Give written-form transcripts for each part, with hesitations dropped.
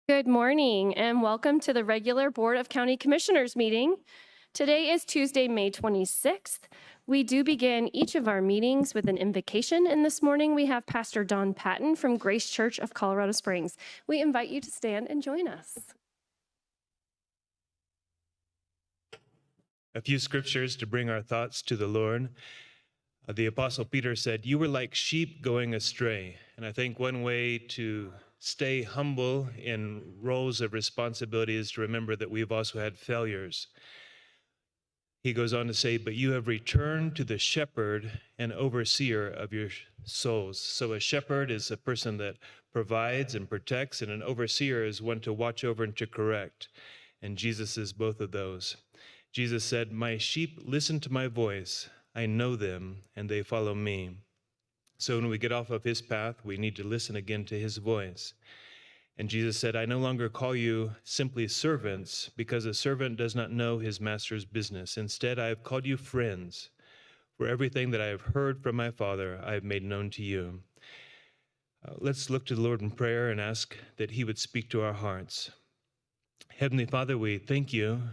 Good morning and welcome to the regular Board of County Commissioners meeting. Today is Tuesday, May 26th. We do begin each of our meetings with an invocation, and this morning we have Pastor Don Patton from Grace Church of Colorado Springs. We invite you to stand and join us. A few scriptures to bring our thoughts to the Lord. The Apostle Peter said, "You were like sheep going astray." And I think one way to stay humble in roles of responsibility is to remember that we've also had failures. He goes on to say, "But you have returned to the shepherd and overseer of your souls." So a shepherd is a person that provides and protects, and an overseer is one to watch over and to correct. And Jesus is both of those. Jesus said, "My sheep listen to my voice. I know them, and they follow me." So when we get off of his path, we need to listen again to his voice. And Jesus said, "I no longer call you simply servants, because a servant does not know his master's business. Instead, I have called you friends, for everything that I have heard from my Father, I have made known to you." Let's look to the Lord in prayer and ask that he would speak to our hearts. Heavenly Father, we thank you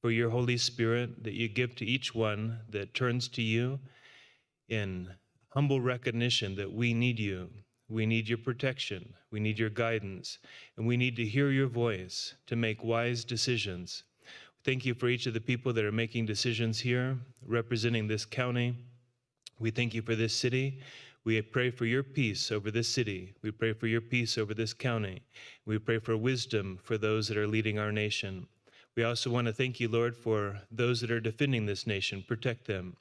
for your Holy Spirit that you give to each one that turns to you in humble recognition that we need you. We need your protection. We need your guidance. And we need to hear your voice to make wise decisions. Thank you for each of the people that are making decisions here, representing this county. We thank you for this city. We pray for your peace over this city. We pray for your peace over this county. We pray for wisdom for those that are leading our nation. We also want to thank you, Lord, for those that are defending this nation. Protect them.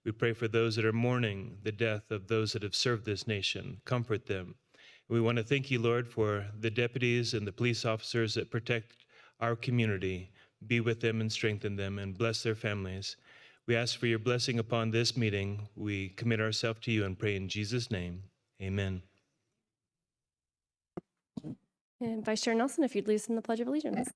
We pray for those that are mourning the death of those that have served this nation. Comfort them. We want to thank you, Lord, for the deputies and the police officers that protect our community. Be with them and strengthen them and bless their families. We ask for your blessing upon this meeting. We commit ourselves to you and pray in Jesus' name. Amen. And Vice Chair Nelson, if you'd lead us in the Pledge of Allegiance.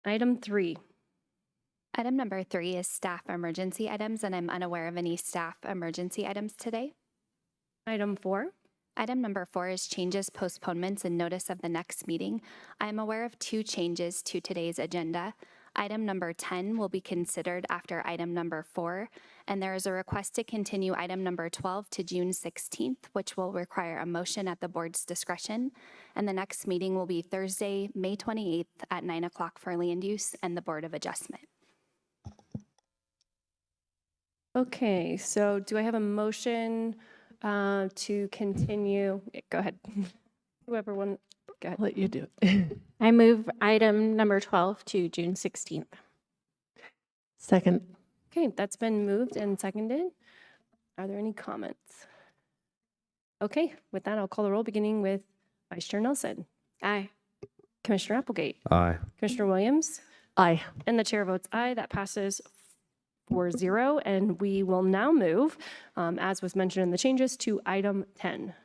Item 3. Item number 3 is staff emergency items, and I'm unaware of any staff emergency items today. Item 4. Item number 4 is changes, postponements, and notice of the next meeting. I am aware of 2 changes to today's agenda. Item number 10 will be considered after item number 4, and there is a request to continue item number 12 to June 16th, which will require a motion at the board's discretion. And the next meeting will be Thursday, May 28th at 9 o'clock for land use and the Board of Adjustment. Okay, so do I have a motion to continue? Go ahead. Whoever wants, go ahead. I'll let you do it. I move item number 12 to June 16th. Second. Okay, that's been moved and seconded. Are there any comments? Okay, with that, I'll call the roll, beginning with Vice Chair Nelson. Aye. Commissioner Applegate. Aye. Commissioner Williams. Aye. And the chair votes aye. That passes 4-0. And we will now move, as was mentioned in the changes, to item 10.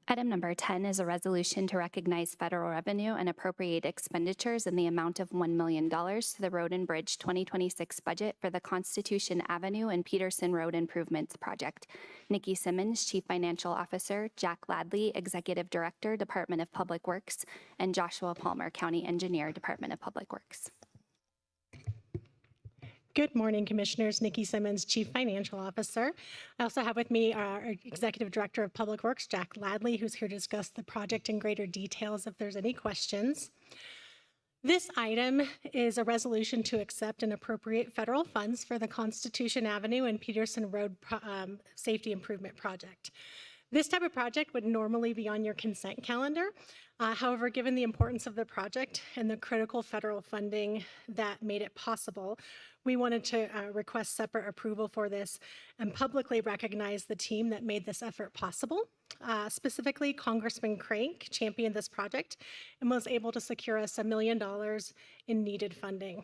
Item number 10 is a resolution to recognize federal revenue and appropriate expenditures in the amount of $1 million to the Road and Bridge 2026 budget for the Constitution Avenue and Peterson Road Improvements Project. Nikki Simmons, Chief Financial Officer, Jack Ladley, Executive Director, Department of Public Works, and Joshua Palmer, County Engineer, Department of Public Works. Good morning, Commissioners. Nikki Simmons, Chief Financial Officer. I also have with me our Executive Director of Public Works, Jack Ladley, who's here to discuss the project in greater details if there's any questions. This item is a resolution to accept and appropriate federal funds for the Constitution Avenue and Peterson Road Safety Improvement Project. This type of project would normally be on your consent calendar. However, given the importance of the project and the critical federal funding that made it possible, we wanted to request separate approval for this and publicly recognize the team that made this effort possible. Specifically, Congressman Crank championed this project and was able to secure us $1 million in needed funding.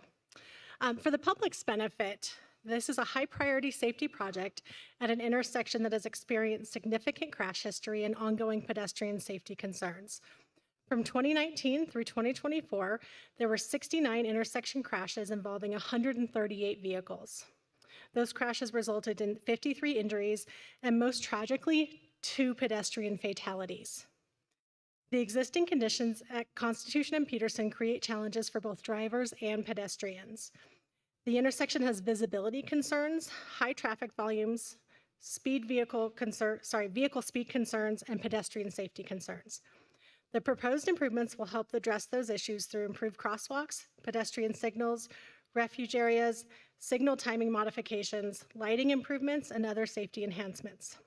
For the public's benefit, This is a high-priority safety project at an intersection that has experienced significant crash history and ongoing pedestrian safety concerns. From 2019 through 2024, there were 69 intersection crashes involving 138 vehicles. Those crashes resulted in 53 injuries and, most tragically, 2 pedestrian fatalities. The existing conditions at Constitution and Peterson create challenges for both drivers and pedestrians. The intersection has visibility concerns, high traffic volumes, vehicle speed concerns, and pedestrian safety concerns. The proposed improvements will help address those issues through improved crosswalks, pedestrian signals, refuge areas, signal timing modifications, lighting improvements, and other safety enhancements.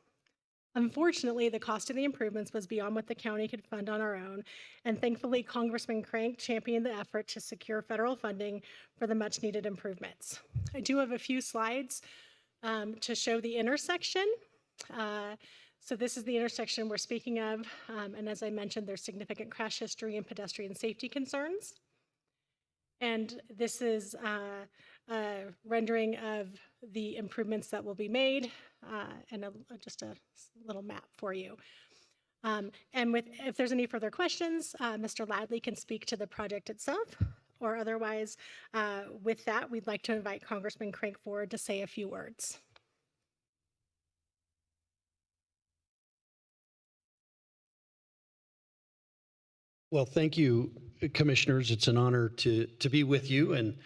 Unfortunately, the cost of the improvements was beyond what the county could fund on our own, and thankfully, Congressman Crank championed the effort to secure federal funding for the much-needed improvements. I do have a few slides to show the intersection. So this is the intersection we're speaking of, and as I mentioned, there's significant crash history and pedestrian safety concerns. And this is a rendering of the improvements that will be made, and just a little map for you. And if there's any further questions, Mr. Ladley can speak to the project itself, or otherwise, with that, we'd like to invite Congressman Crank forward to say a few words. Well, thank you, Commissioners. It's an honor to be with you. And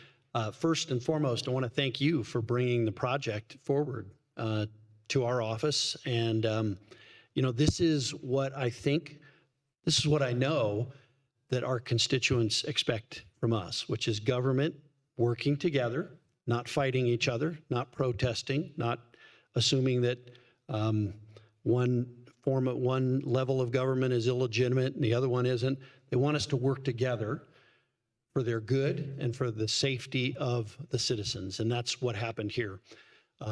first and foremost, I want to thank you for bringing the project forward to our office. And, this is what I know that our constituents expect from us, which is government working together, not fighting each other, not protesting, not assuming that one level of government is illegitimate and the other one isn't. They want us to work together for their good and for the safety of the citizens, and that's what happened here.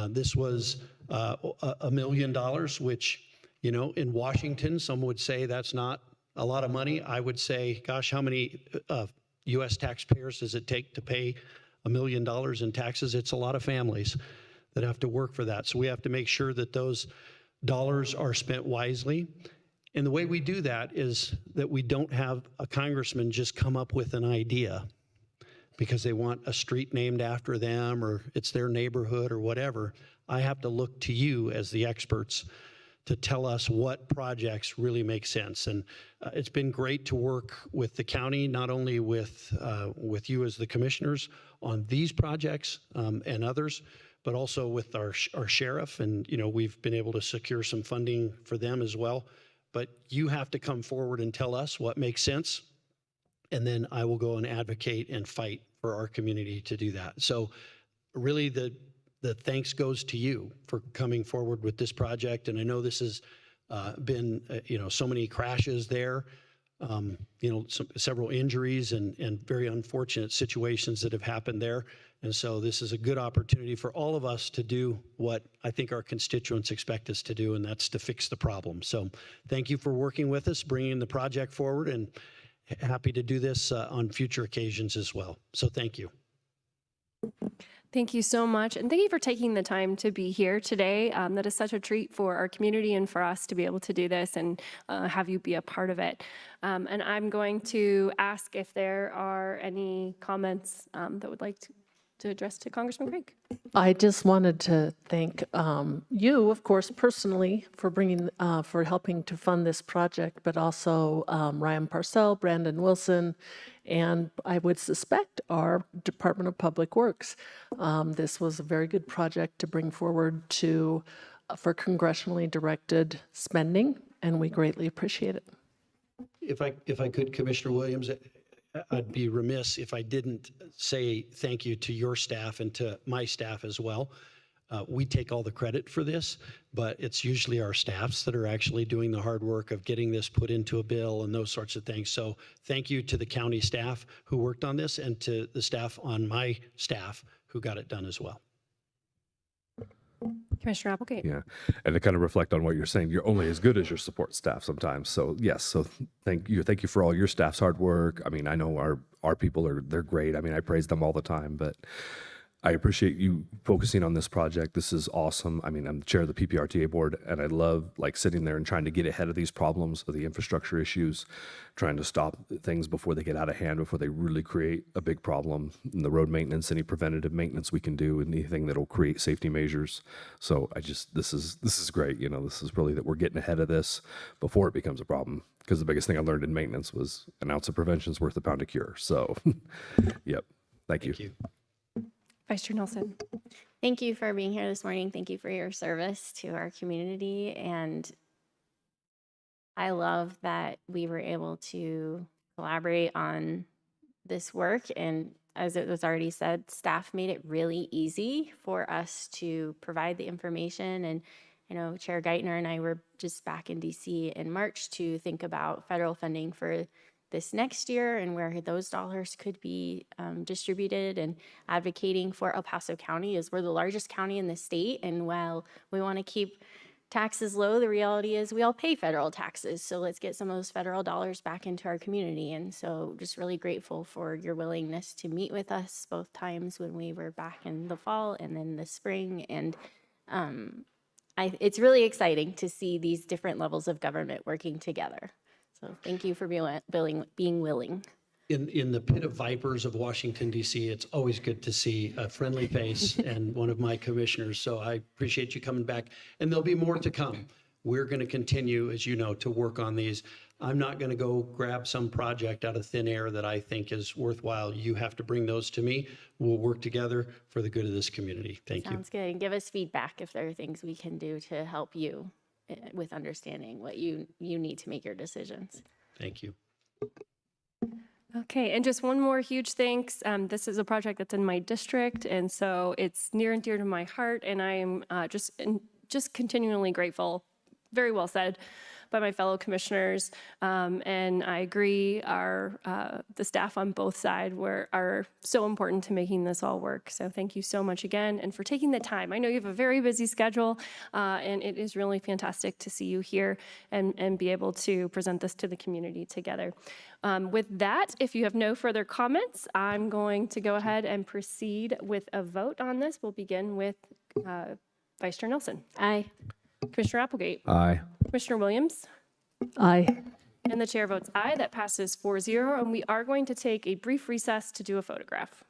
This was $1 million, which, in Washington, some would say that's not a lot of money. I would say, gosh, how many U.S. taxpayers does it take to pay $1 million in taxes? It's a lot of families that have to work for that. So we have to make sure that those dollars are spent wisely. And the way we do that is that we don't have a congressman just come up with an idea because they want a street named after them or it's their neighborhood or whatever. I have to look to you as the experts to tell us what projects really make sense. And it's been great to work with the county, not only with you as the commissioners on these projects and others, but also with our sheriff. And, we've been able to secure some funding for them as well. But you have to come forward and tell us what makes sense. And then I will go and advocate and fight for our community to do that. So really the thanks goes to you for coming forward with this project. And I know this has been, so many crashes there, several injuries and very unfortunate situations that have happened there. And so this is a good opportunity for all of us to do what I think our constituents expect us to do, and that's to fix the problem. So thank you for working with us, bringing the project forward, and happy to do this on future occasions as well. So thank you. Thank you so much. And thank you for taking the time to be here today. That is such a treat for our community and for us to be able to do this and have you be a part of it. And I'm going to ask if there are any comments that would like to address to Congressman Crank. I just wanted to thank you, of course, personally for for helping to fund this project, but also Ryan Parcell, Brandon Wilson, and I would suspect our Department of Public Works. This was a very good project to bring forward for congressionally directed spending, and we greatly appreciate it. If I could, Commissioner Williams, I'd be remiss if I didn't say thank you to your staff and to my staff as well. We take all the credit for this, but it's usually our staffs that are actually doing the hard work of getting this put into a bill and those sorts of things. So thank you to the county staff who worked on this and to the staff on my staff who got it done as well. Commissioner Applegate. Yeah, and to kind of reflect on what you're saying, you're only as good as your support staff sometimes. So yes, so thank you for all your staff's hard work. I mean, I know our people they're great. I mean, I praise them all the time, but I appreciate you focusing on this project. This is awesome. I mean, I'm the chair of the PPRTA board, and I love like sitting there and trying to get ahead of these problems, of the infrastructure issues, trying to stop things before they get out of hand, before they really create a big problem. In the road maintenance, any preventative maintenance we can do, anything that'll create safety measures. So this is great. You know, this is really that we're getting ahead of this before it becomes a problem. Because the biggest thing I learned in maintenance was an ounce of prevention is worth a pound of cure. So, yep. Thank you. Thank you. Vice Chair Nelson. Thank you for being here this morning. Thank you for your service to our community. And I love that we were able to collaborate on this work. And as it was already said, staff made it really easy for us to provide the information. And you know, Chair Geithner and I were just back in DC in March to think about federal funding for this next year and where those dollars could be distributed, and advocating for El Paso County, as we're the largest county in the state. And while we want to keep taxes low, the reality is we all pay federal taxes. So let's get some of those federal dollars back into our community. And so just really grateful for your willingness to meet with us both times when we were back in the fall and then the spring. And it's really exciting to see these different levels of government working together. So thank you for being willing. In the pit of vipers of Washington, D.C., it's always good to see a friendly face and one of my commissioners. So I appreciate you coming back. And there'll be more to come. We're going to continue, as you know, to work on these. I'm not going to go grab some project out of thin air that I think is worthwhile. You have to bring those to me. We'll work together for the good of this community. Thank you. Sounds good. And give us feedback if there are things we can do to help you with understanding what you need to make your decisions. Thank you. Okay, and just one more huge thanks. This is a project that's in my district, and so it's near and dear to my heart, and I am just continually grateful. Very well said by my fellow commissioners, and I agree. The staff on both sides are so important to making this all work. So thank you so much again, and for taking the time. I know you have a very busy schedule, and it is really fantastic to see you here and be able to present this to the community together. With that, if you have no further comments, I'm going to go ahead and proceed with a vote on this. We'll begin with Vice Chair Nelson. Aye. Commissioner Applegate. Aye. Commissioner Williams. Aye. And the chair votes aye. That passes 4-0. And we are going to take a brief recess to do a photograph.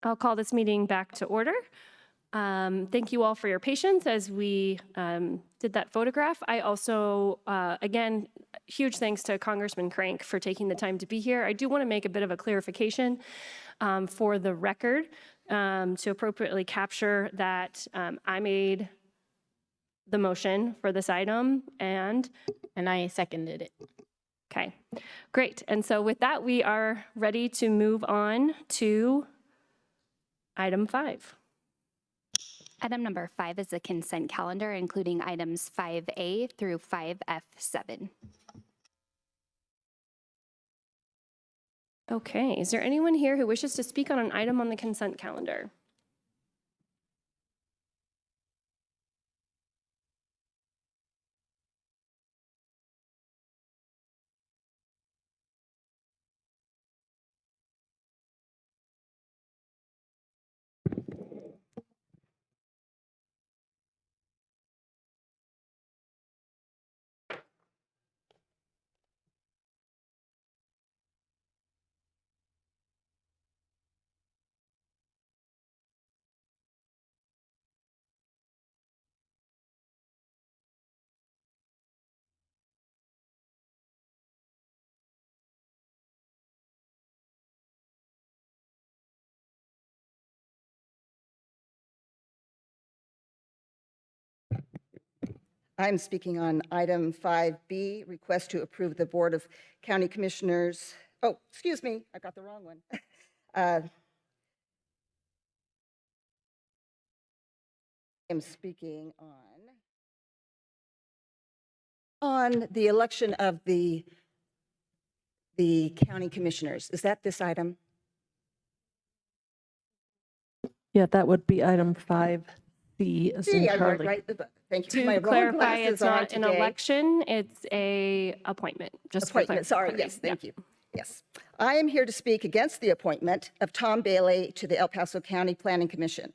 I'll call this meeting back to order. Thank you all for your patience as we did that photograph. I also, again, huge thanks to Congressman Crank for taking the time to be here. I do want to make a bit of a clarification for the record to appropriately capture that I made the motion for this item and I seconded it. okay, great. And so with that, we are ready to move on to item 5. Item number 5 is the consent calendar, including items 5A through 5F7. Okay, is there anyone here who wishes to speak on an item on the consent calendar? I'm speaking on item 5B, request to approve the Board of County Commissioners. Oh, excuse me, I got the wrong one. I'm speaking on the election of the county commissioners. Is that this item? Yeah, that would be item 5C, as in See, I marked Charlie. right the book. Thank you. My To wrong clarify, glasses it's on not an today. election, it's a appointment, just for Appointment, sorry, clarification. yes, thank you. Yes. I am here to speak against the appointment of Tom Bailey to the El Paso County Planning Commission.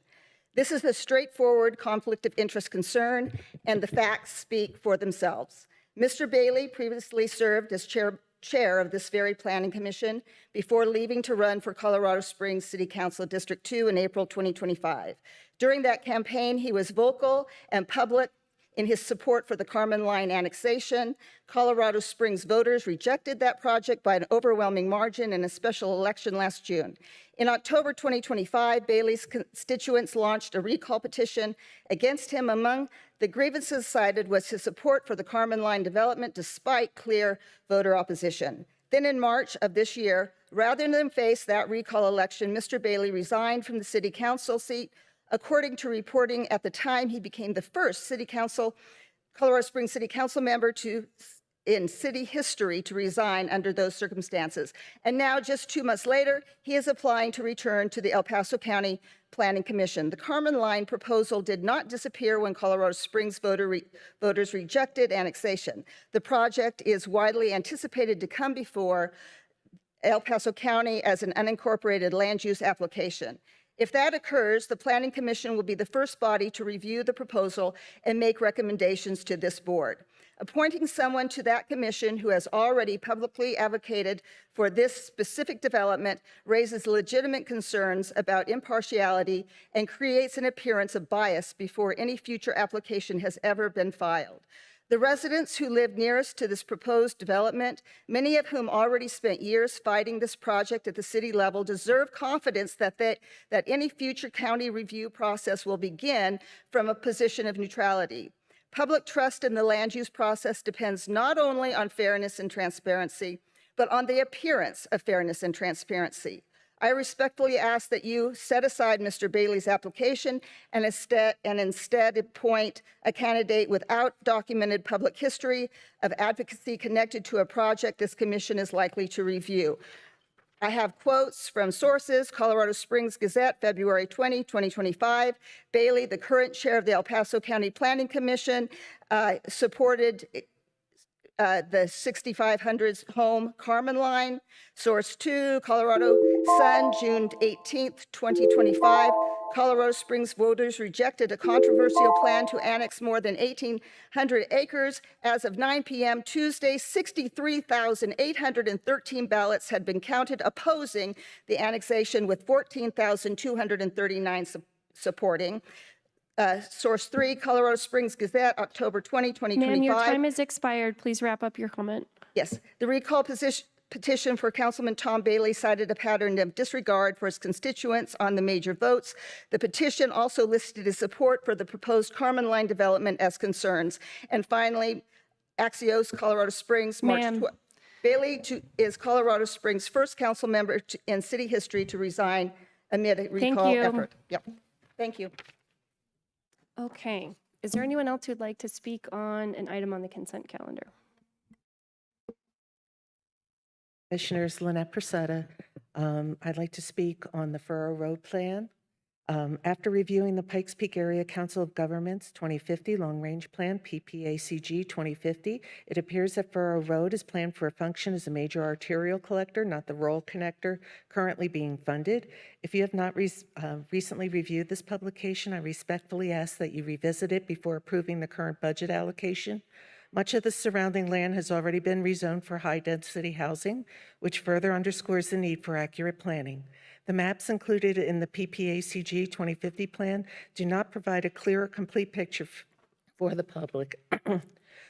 This is a straightforward conflict of interest concern, and the facts speak for themselves. Mr. Bailey previously served as chair of this very planning commission before leaving to run for Colorado Springs City Council District 2 in April 2025. During that campaign, he was vocal and public in his support for the Carmen Line annexation. Colorado Springs voters rejected that project by an overwhelming margin in a special election last June. In October 2025, Bailey's constituents launched a recall petition against him. Among the grievances cited was his support for the Carmen Line development despite clear voter opposition. Then in March of this year, rather than face that recall election, Mr. Bailey resigned from the city council seat. According to reporting at the time, he became the first Colorado Springs City Council member in city history to resign under those circumstances. And now, just 2 months later, he is applying to return to the El Paso County Planning Commission. The Carmen Line proposal did not disappear when Colorado Springs voters rejected annexation. The project is widely anticipated to come before El Paso County as an unincorporated land use application. If that occurs, the Planning Commission will be the first body to review the proposal and make recommendations to this board. Appointing someone to that commission who has already publicly advocated for this specific development raises legitimate concerns about impartiality and creates an appearance of bias before any future application has ever been filed. The residents who live nearest to this proposed development, many of whom already spent years fighting this project at the city level, deserve confidence that any future county review process will begin from a position of neutrality. Public trust in the land use process depends not only on fairness and transparency, but on the appearance of fairness and transparency. I respectfully ask that you set aside Mr. Bailey's application and instead appoint a candidate without documented public history of advocacy connected to a project this commission is likely to review. I have quotes from sources: Colorado Springs Gazette, February 20, 2025. Bailey, the current chair of the El Paso County Planning Commission, supported the 6500's home Carmen Line. Source 2, Colorado Sun, June 18th, 2025. Colorado Springs voters rejected a controversial plan to annex more than 1,800 acres. As of 9 p.m. Tuesday, 63,813 ballots had been counted opposing the annexation, with 14,239 supporting. Source 3, Colorado Springs Gazette, October 20, 2025. Ma'am, your time has expired. Please wrap up your comment. Yes, the recall petition for Councilman Tom Bailey cited a pattern of disregard for his constituents on the major votes. The petition also listed his support for the proposed Carmen Line development as concerns. And finally, Axios, Colorado Springs, March Ma'am. 12. Bailey is Colorado Springs' first council member in city history to resign amid a recall you. effort. Yep. Thank you. Okay. Is there anyone else who'd like to speak on an item on the consent calendar? Commissioners, Lynette Persetta. I'd like to speak on the Furrow Road Plan. After reviewing the Pikes Peak Area Council of Governments 2050 Long Range Plan, PPACG 2050, it appears that Furrow Road is planned for a function as a major arterial collector, not the rural connector currently being funded. If you have not recently reviewed this publication, I respectfully ask that you revisit it before approving the current budget allocation. Much of the surrounding land has already been rezoned for high-density housing, which further underscores the need for accurate planning. The maps included in the PPACG 2050 plan do not provide a clear or complete picture for the public.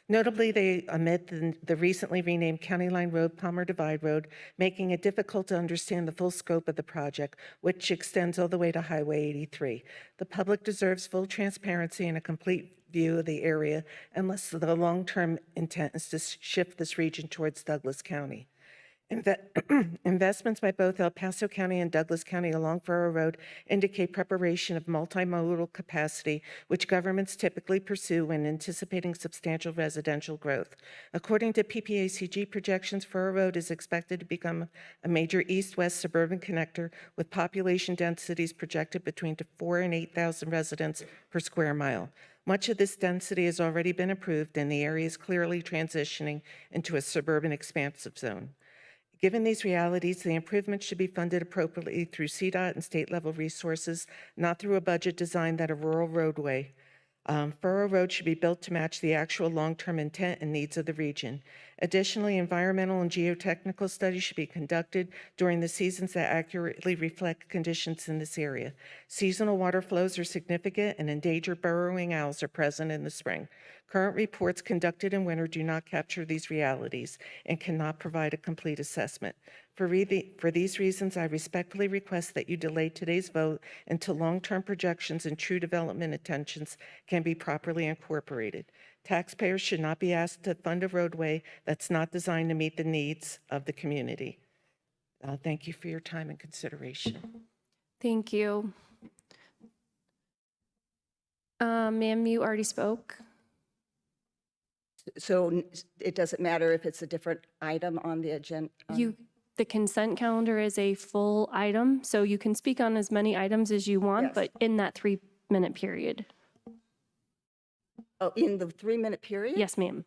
Notably, they omit the recently renamed County Line Road, Palmer Divide Road, making it difficult to understand the full scope of the project, which extends all the way to Highway 83. The public deserves full transparency and a complete view of the area, unless the long-term intent is to shift this region towards Douglas County. Investments by both El Paso County and Douglas County along Furrow Road indicate preparation of multimodal capacity, which governments typically pursue when anticipating substantial residential growth. According to PPACG projections, Furrow Road is expected to become a major east-west suburban connector with population densities projected between 4,000 and 8,000 residents per square mile. Much of this density has already been approved, and the area is clearly transitioning into a suburban expansive zone. Given these realities, the improvements should be funded appropriately through CDOT and state-level resources, not through a budget designed that a rural roadway. Furrow Road should be built to match the actual long-term intent and needs of the region. Additionally, environmental and geotechnical studies should be conducted during the seasons that accurately reflect conditions in this area. Seasonal water flows are significant, and endangered burrowing owls are present in the spring. Current reports conducted in winter do not capture these realities and cannot provide a complete assessment. For these reasons, I respectfully request that you delay today's vote until long-term projections and true development intentions can be properly incorporated. Taxpayers should not be asked to fund a roadway that's not designed to meet the needs of the community. Thank you for your time and consideration. Thank you. Ma'am, you already spoke. So it doesn't matter if it's a different item on the agenda? The consent calendar is a full item, so you can speak on as many items as you want, Yes. but in that 3-minute period. Oh, in the 3-minute period? Yes, ma'am.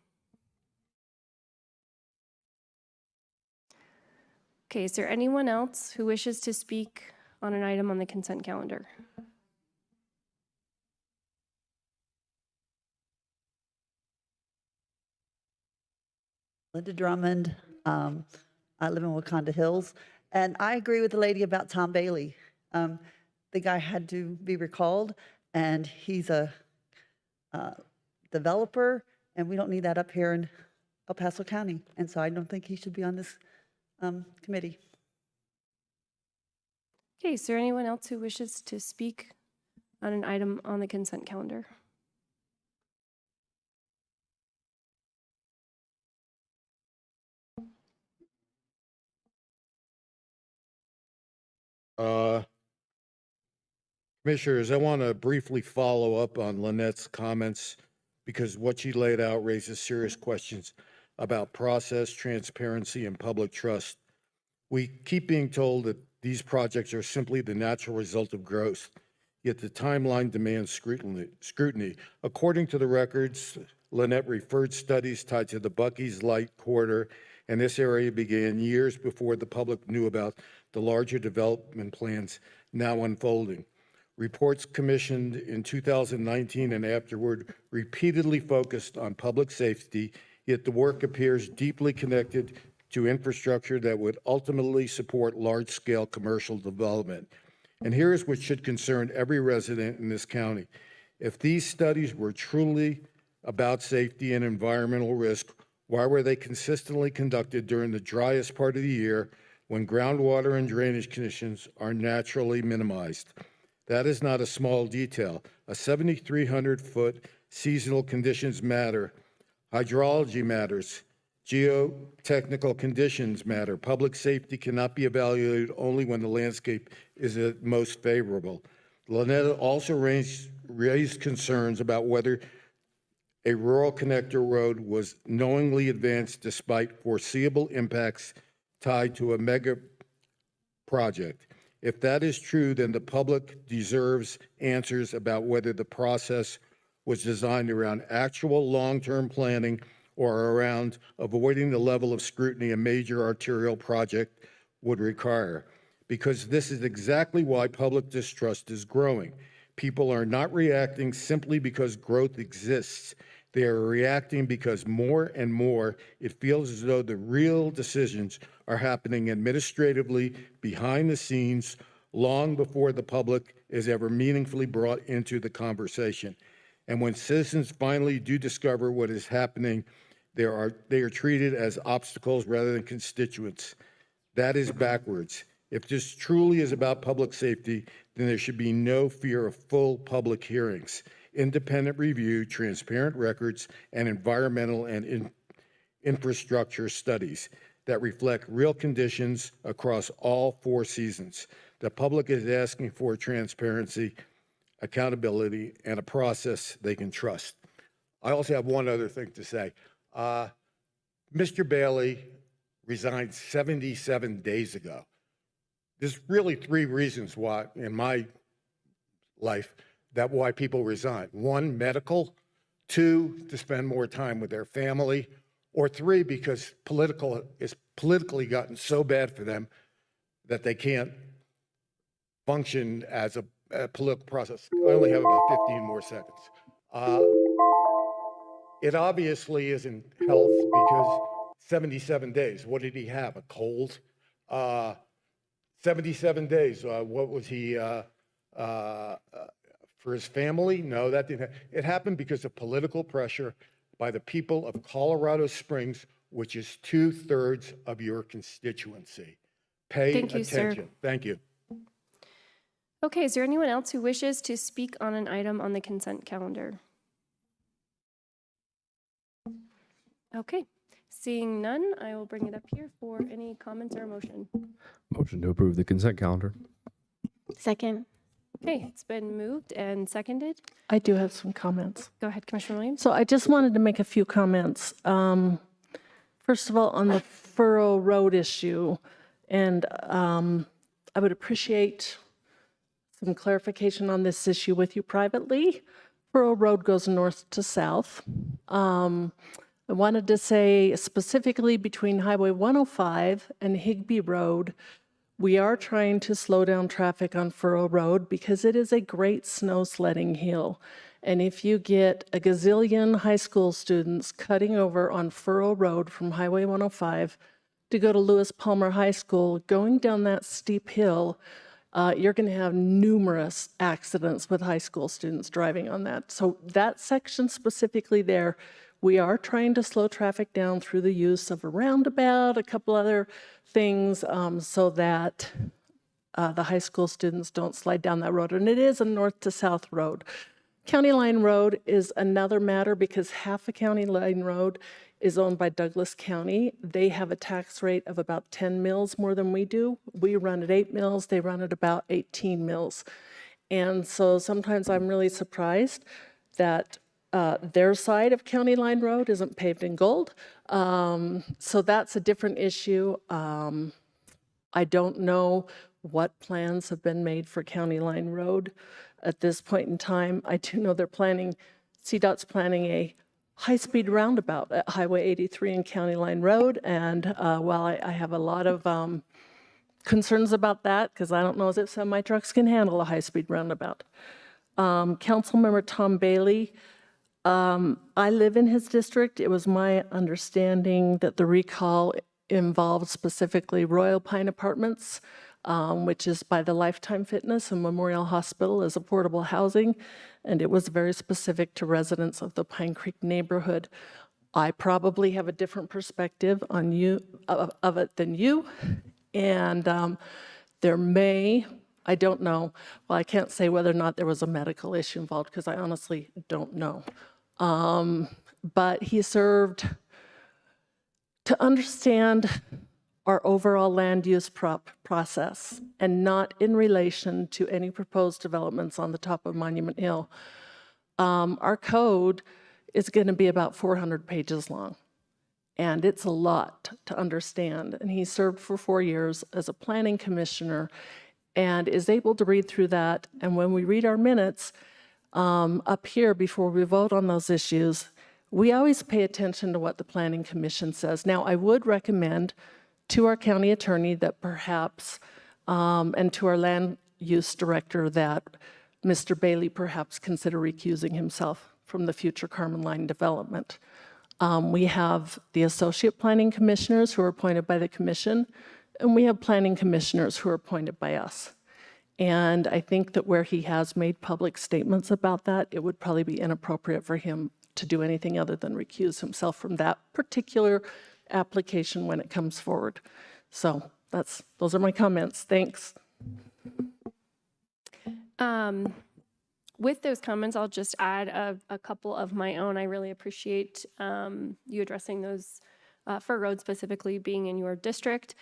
Okay, is there anyone else who wishes to speak on an item on the consent calendar? Linda Drummond. I live in Wakanda Hills, and I agree with the lady about Tom Bailey. The guy had to be recalled, and he's a developer, and we don't need that up here in El Paso County. And so I don't think he should be on this committee. Okay, is there anyone else who wishes to speak on an item on the consent calendar? Commissioners, I want to briefly follow up on Lynette's comments because what she laid out raises serious questions about process, transparency, and public trust. We keep being told that these projects are simply the natural result of growth, yet the timeline demands scrutiny. According to the records, Lynette referred studies tied to the Buc-ee's Light Corridor, and this area began years before the public knew about the larger development plans now unfolding. Reports commissioned in 2019 and afterward repeatedly focused on public safety, yet the work appears deeply connected to infrastructure that would ultimately support large-scale commercial development. And here is what should concern every resident in this county. If these studies were truly about safety and environmental risk, why were they consistently conducted during the driest part of the year when groundwater and drainage conditions are naturally minimized? That is not a small detail. A 7,300-foot seasonal conditions matter. Hydrology matters. Geotechnical conditions matter. Public safety cannot be evaluated only when the landscape is at most favorable. Lynette also raised concerns about whether a rural connector road was knowingly advanced despite foreseeable impacts tied to a mega project. If that is true, then the public deserves answers about whether the process was designed around actual long-term planning or around avoiding the level of scrutiny a major arterial project would require. Because this is exactly why public distrust is growing. People are not reacting simply because growth exists. They are reacting because more and more it feels as though the real decisions are happening administratively behind the scenes long before the public is ever meaningfully brought into the conversation. And when citizens finally do discover what is happening, they are treated as obstacles rather than constituents. That is backwards. If this truly is about public safety, then there should be no fear of full public hearings, independent review, transparent records, and environmental and infrastructure studies that reflect real conditions across all 4 seasons. The public is asking for transparency, accountability, and a process they can trust. I also have one other thing to say. Mr. Bailey resigned 77 days ago. There's really 3 reasons why, in my life, that why people resign. 1, medical. 2, to spend more time with their family. Or 3, because it's politically gotten so bad for them that they can't function as a political process. I only have about 15 more seconds. It obviously isn't health because 77 days. What did he have? A cold? 77 days. What was he for his family? No, that didn't happen. It happened because of political pressure by the people of Colorado Springs, which is 2/3 of your constituency. Pay Thank you, sir. attention. Thank you. Okay, is there anyone else who wishes to speak on an item on the consent calendar? Okay, seeing none, I will bring it up here for any comments or motion. Motion to approve the consent calendar. Second. Okay, it's been moved and seconded. I do have some comments. Go ahead, Commissioner Williams. So I just wanted to make a few comments. First of all, on the Furrow Road issue, and I would appreciate some clarification on this issue with you privately. Furrow Road goes north to south. I wanted to say specifically between Highway 105 and Higbee Road, we are trying to slow down traffic on Furrow Road because it is a great snow sledding hill. And if you get a gazillion high school students cutting over on Furrow Road from Highway 105 to go to Lewis Palmer High School, going down that steep hill, you're going to have numerous accidents with high school students driving on that. So that section specifically there, we are trying to slow traffic down through the use of a roundabout, a couple other things, so that the high school students don't slide down that road. And it is a north to south road. County Line Road is another matter because half of County Line Road is owned by Douglas County. They have a tax rate of about 10 mills more than we do. We run at 8 mills, they run at about 18 mills. And so sometimes I'm really surprised that their side of County Line Road isn't paved in gold. So that's a different issue. I don't know what plans have been made for County Line Road at this point in time. I do know they're planning, CDOT's planning a high-speed roundabout at Highway 83 and County Line Road. And while I have a lot of concerns about that because I don't know if semi trucks can handle a high-speed roundabout. Councilmember Tom Bailey, I live in his district. It was my understanding that the recall involved specifically Royal Pine Apartments, which is by the Lifetime Fitness and Memorial Hospital as affordable housing, and it was very specific to residents of the Pine Creek neighborhood. I probably have a different perspective on of it than you, and there may, I don't know, well, I can't say whether or not there was a medical issue involved because I honestly don't know. But he served to understand our overall land use process and not in relation to any proposed developments on the top of Monument Hill. Our code is going to be about 400 pages long, and it's a lot to understand. And he served for 4 years as a planning commissioner and is able to read through that. And when we read our minutes up here before we vote on those issues, we always pay attention to what the Planning Commission says. Now, I would recommend to our county attorney that perhaps, and to our land use director, that Mr. Bailey perhaps consider recusing himself from the future Carmen Line development. We have the associate planning commissioners who are appointed by the commission, and we have planning commissioners who are appointed by us. And I think that where he has made public statements about that, it would probably be inappropriate for him to do anything other than recuse himself from that particular application when it comes forward. So those are my comments. Thanks. With those comments, I'll just add a couple of my own. I really appreciate you addressing those for roads specifically being in your district.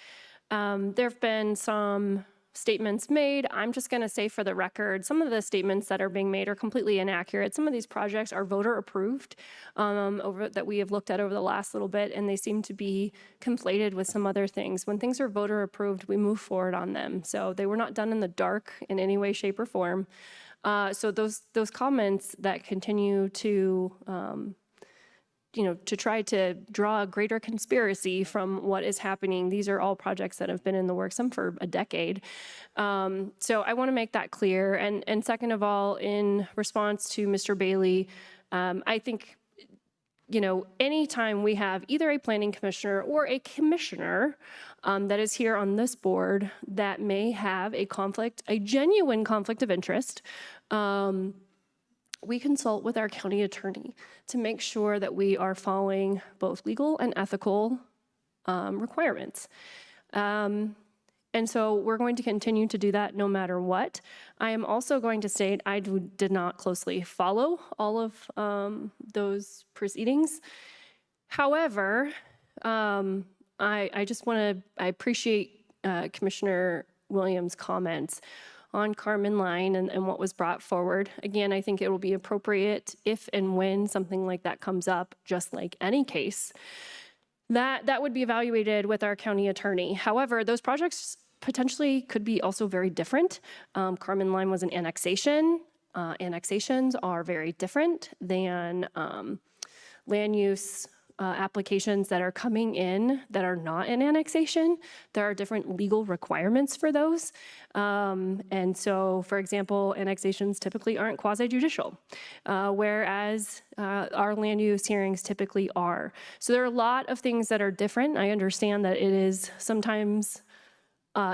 There have been some statements made. I'm just going to say for the record, some of the statements that are being made are completely inaccurate. Some of these projects are voter approved that we have looked at over the last little bit, and they seem to be conflated with some other things. When things are voter approved, we move forward on them. So they were not done in the dark in any way, shape, or form. So those comments that continue to to try to draw a greater conspiracy from what is happening. These are all projects that have been in the works, some for a decade. So I want to make that clear. And second of all, in response to Mr. Bailey, I think, anytime we have either a planning commissioner or a commissioner that is here on this board that may have a genuine conflict of interest, we consult with our county attorney to make sure that we are following both legal and ethical requirements. And so we're going to continue to do that no matter what. I am also going to state I did not closely follow all of those proceedings. However, I just want to, I appreciate Commissioner Williams' comments on Carmen Line and what was brought forward. Again, I think it will be appropriate if and when something like that comes up, just like any case, that would be evaluated with our county attorney. However, those projects potentially could be also very different. Carmen Line was an annexation. Annexations are very different than land use applications that are coming in that are not an annexation. There are different legal requirements for those. And so, for example, annexations typically aren't quasi-judicial, whereas our land use hearings typically are. So there are a lot of things that are different. I understand that it is sometimes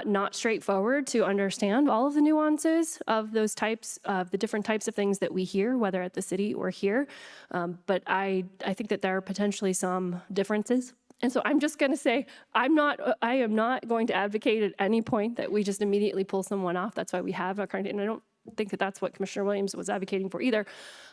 not straightforward to understand all of the nuances of those types of the different types of things that we hear, whether at the city or here. But I think that there are potentially some differences. And so I'm just going to say, I am not going to advocate at any point that we just immediately pull someone off. That's why we have a current, and I don't think that that's what Commissioner Williams was advocating for either.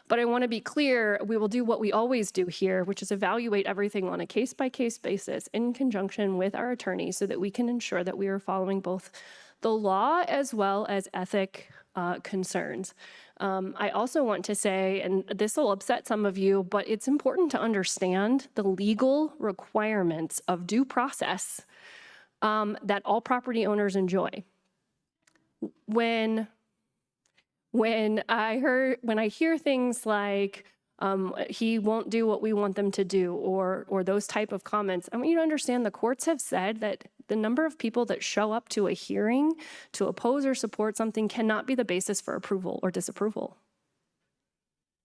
But I want to be clear, we will do what we always do here, which is evaluate everything on a case-by-case basis in conjunction with our attorney so that we can ensure that we are following both the law as well as ethic concerns. I also want to say, and this will upset some of you, but it's important to understand the legal requirements of due process that all property owners enjoy. When I hear things like he won't do what we want them to do, or those type of comments, I want you to understand the courts have said that The number of people that show up to a hearing to oppose or support something cannot be the basis for approval or disapproval.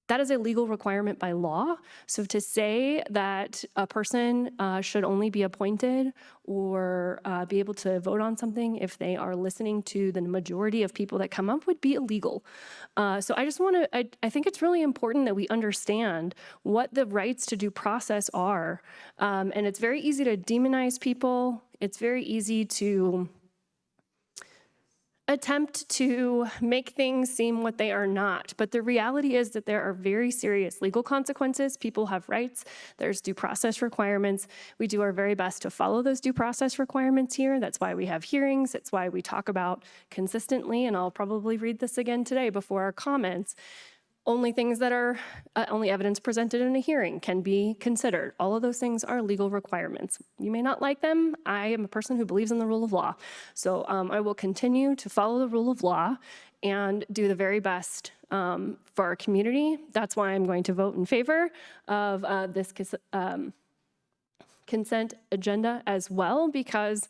That is a legal requirement by law. So to say that a person should only be appointed or be able to vote on something if they are listening to the majority of people that come up would be illegal. So I just want to, I think it's really important that we understand what the rights to due process are. And it's very easy to demonize people. It's very easy to attempt to make things seem what they are not. But the reality is that there are very serious legal consequences. People have rights. There's due process requirements. We do our very best to follow those due process requirements here. That's why we have hearings. That's why we talk about consistently, and I'll probably read this again today before our comments, only things that are, only evidence presented in a hearing can be considered. All of those things are legal requirements. You may not like them. I am a person who believes in the rule of law. So I will continue to follow the rule of law and do the very best for our community. That's why I'm going to vote in favor of this consent agenda as well, because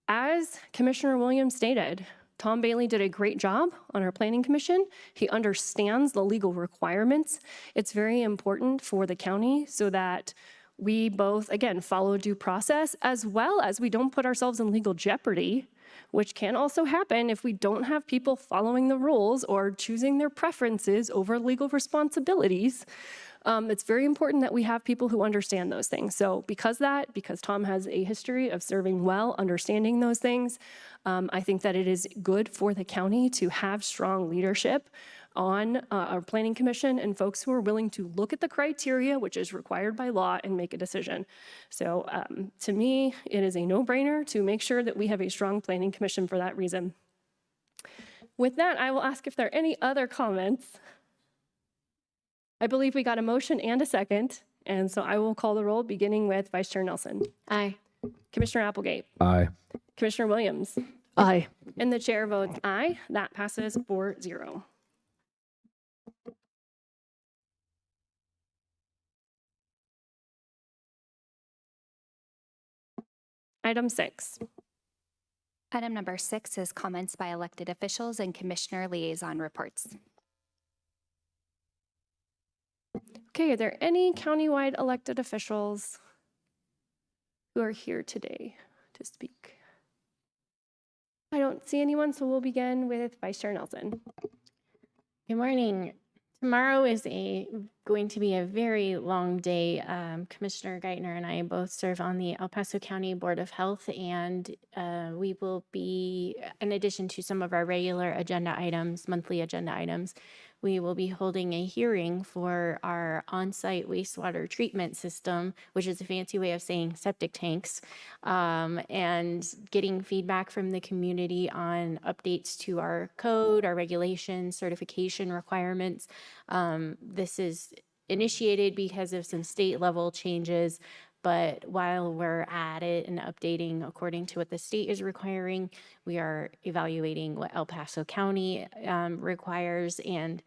as Commissioner Williams stated, Tom Bailey did a great job on our planning commission. He understands the legal requirements. It's very important for the county so that we both, again, follow due process as well as we don't put ourselves in legal jeopardy, which can also happen if we don't have people following the rules or choosing their preferences over legal responsibilities. It's very important that we have people who understand those things. So because Tom has a history of serving well, understanding those things, I think that it is good for the county to have strong leadership on our planning commission and folks who are willing to look at the criteria, which is required by law, and make a decision. So to me, it is a no-brainer to make sure that we have a strong planning commission for that reason. With that, I will ask if there are any other comments. I believe we got a motion and a second, and so I will call the roll, beginning with Vice Chair Nelson. Aye. Commissioner Applegate. Aye. Commissioner Williams. Aye. And the chair votes aye. That passes 4-0. Item 6. Item number 6 is comments by elected officials and commissioner liaison reports. Okay, are there any countywide elected officials who are here today to speak? I don't see anyone, so we'll begin with Vice Chair Nelson. Good morning. Tomorrow is going to be a very long day. Commissioner Geithner and I both serve on the El Paso County Board of Health, and we will be, in addition to some of our regular agenda items, monthly agenda items, we will be holding a hearing for our on-site wastewater treatment system, which is a fancy way of saying septic tanks, and getting feedback from the community on updates to our code, our regulations, certification requirements. This is initiated because of some state level changes, but while we're at it and updating according to what the state is requiring, we are evaluating what El Paso County requires. And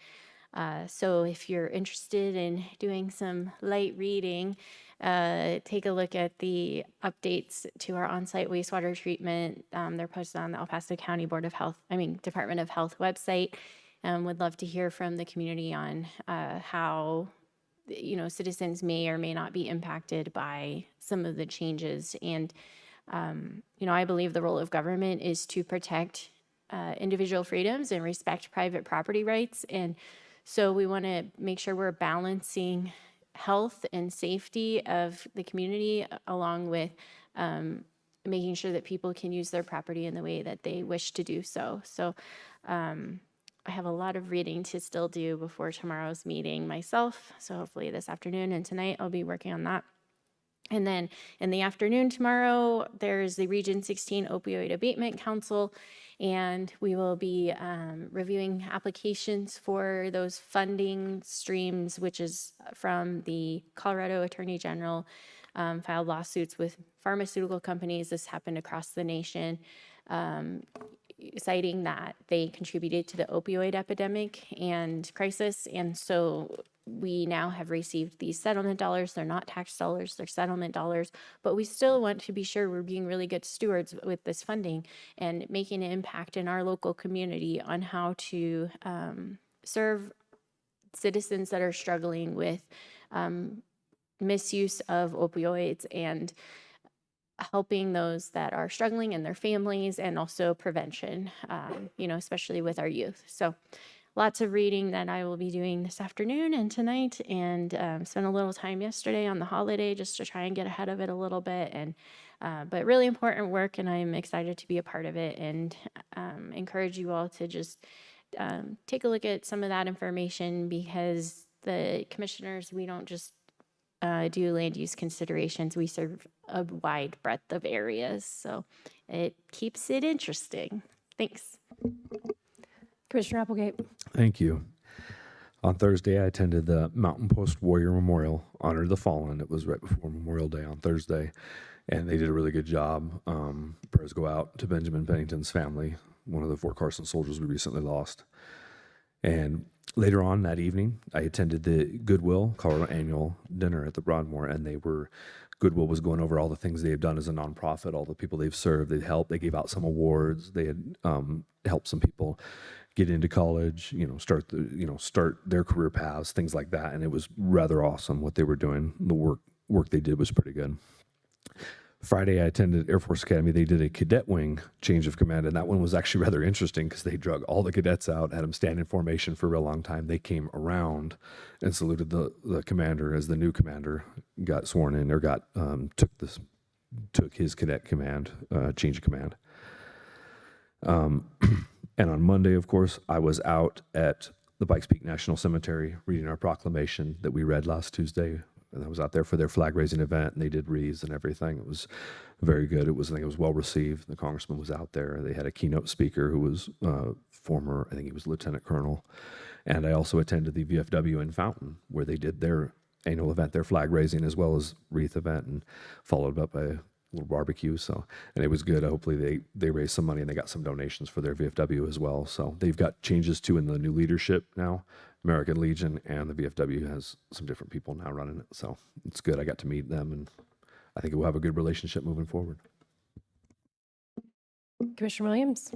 so if you're interested in doing some light reading, take a look at the updates to our on-site wastewater treatment. They're posted on the El Paso County Department of Health website. Would love to hear from the community on how citizens may or may not be impacted by some of the changes. And, I believe the role of government is to protect individual freedoms and respect private property rights. And so we want to make sure we're balancing health and safety of the community along with making sure that people can use their property in the way that they wish to do so. So I have a lot of reading to still do before tomorrow's meeting myself. So hopefully this afternoon and tonight I'll be working on that. And then in the afternoon tomorrow, there's the Region 16 Opioid Abatement Council, and we will be reviewing applications for those funding streams, which is from the Colorado Attorney General filed lawsuits with pharmaceutical companies. This happened across the nation. citing that they contributed to the opioid epidemic and crisis. And so we now have received these settlement dollars. They're not tax dollars, they're settlement dollars, but we still want to be sure we're being really good stewards with this funding and making an impact in our local community on how to serve citizens that are struggling with misuse of opioids and helping those that are struggling and their families, and also prevention, especially with our youth. So lots of reading that I will be doing this afternoon and tonight, and spent a little time yesterday on the holiday just to try and get ahead of it a little bit. And but really important work, and I'm excited to be a part of it, and encourage you all to just take a look at some of that information, because the commissioners, we don't just do land use considerations. We serve a wide breadth of areas, so it keeps it interesting. Thanks. Commissioner Applegate. Thank you. On Thursday, I attended the Mountain Post Warrior Memorial, Honor the Fallen. It was right before Memorial Day on Thursday, and they did a really good job. Prayers go out to Benjamin Pennington's family, one of the Fort Carson soldiers we recently lost. And later on that evening, I attended the Goodwill Colorado annual dinner at the Broadmoor, and Goodwill was going over all the things they've done as a nonprofit, all the people they've served, they've helped, they gave out some awards, they had helped some people get into college, start their career paths, things like that. And it was rather awesome what they were doing. The work they did was pretty good. Friday, I attended Air Force Academy. They did a cadet wing change of command, and that one was actually rather interesting because they drug all the cadets out, had them stand in formation for a real long time. They came around and saluted the commander as the new commander got sworn in, or took his cadet command, change of command. And on Monday, of course, I was out at the Pikes Peak National Cemetery reading our proclamation that we read last Tuesday. And I was out there for their flag raising event, and they did wreaths and everything. It was very good. I think it was well received. The congressman was out there. They had a keynote speaker who was former, I think he was lieutenant colonel. And I also attended the VFW in Fountain, where they did their annual event, their flag raising, as well as wreath event, and followed up by a little barbecue. And it was good. Hopefully they raised some money, and they got some donations for their VFW as well. So they've got changes too in the new leadership now. American Legion and the VFW has some different people now running it. So it's good. I got to meet them, and I think we'll have a good relationship moving forward. Commissioner Williams.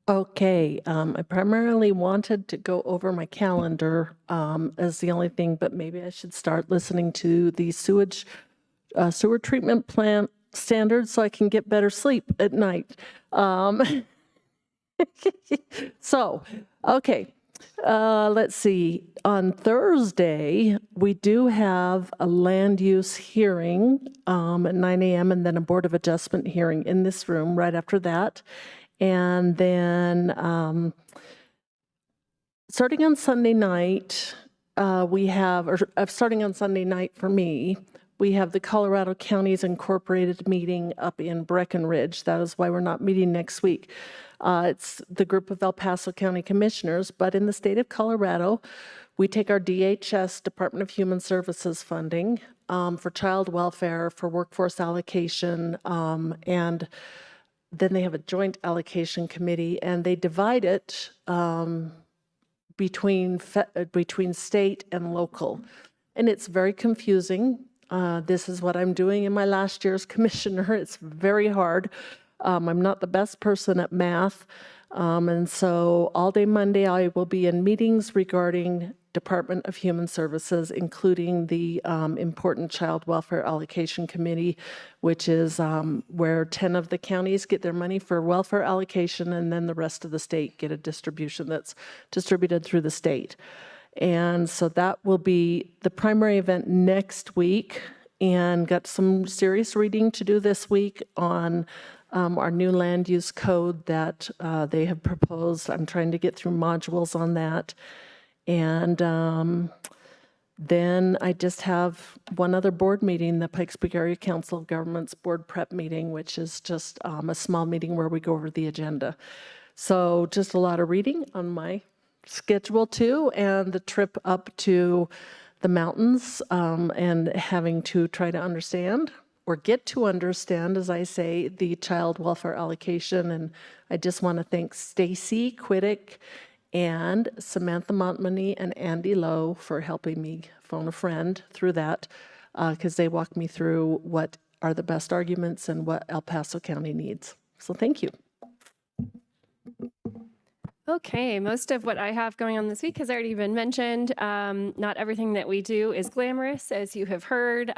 Okay, I primarily wanted to go over my calendar as the only thing, but maybe I should start listening to the sewer treatment plant standards so I can get better sleep at night. Okay. Let's see. On Thursday, we do have a land use hearing at 9 a.m. and then a Board of Adjustment hearing in this room right after that. And then starting on Sunday night, starting on Sunday night for me, we have the Colorado Counties Incorporated meeting up in Breckenridge. That is why we're not meeting next week. It's the group of El Paso County Commissioners, but in the state of Colorado, we take our DHS, Department of Human Services funding for child welfare, for workforce allocation, and then they have a joint allocation committee, and they divide it between state and local. And it's very confusing. This is what I'm doing in my last year as commissioner. It's very hard. I'm not the best person at math. And so all day Monday, I will be in meetings regarding Department of Human Services, including the important Child Welfare Allocation Committee, which is where 10 of the counties get their money for welfare allocation, and then the rest of the state get a distribution that's distributed through the state. And so that will be the primary event next week, and got some serious reading to do this week on our new land use code that they have proposed. I'm trying to get through modules on that. And then I just have one other board meeting, the Pikes Peak Area Council of Governments Board Prep meeting, which is just a small meeting where we go over the agenda. So just a lot of reading on my schedule too, and the trip up to the mountains and having to try to understand or get to understand, as I say, the child welfare allocation. And I just want to thank Stacy Quiddick and Samantha Montmany and Andy Lowe for helping me phone a friend through that, because they walked me through what are the best arguments and what El Paso County needs. So thank you. Okay, most of what I have going on this week has already been mentioned. Not everything that we do is glamorous, as you have heard.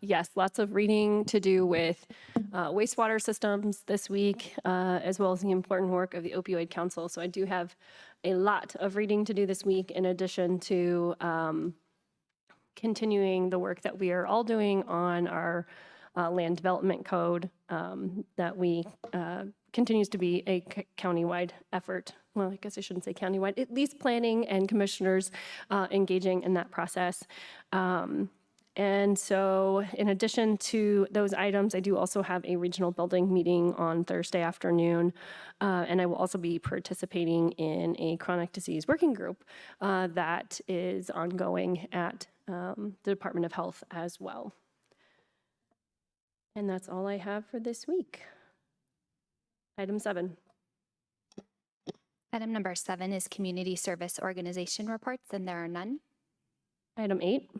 Yes, lots of reading to do with wastewater systems this week, as well as the important work of the Opioid Council. So I do have a lot of reading to do this week, in addition to continuing the work that we are all doing on our land development code that we continues to be a countywide effort. Well, I guess I shouldn't say countywide, at least planning and commissioners engaging in that process. And so in addition to those items, I do also have a regional building meeting on Thursday afternoon. And I will also be participating in a chronic disease working group that is ongoing at the Department of Health as well. And that's all I have for this week. Item 7. Item number 7 is community service organization reports, and there are none. Item 8.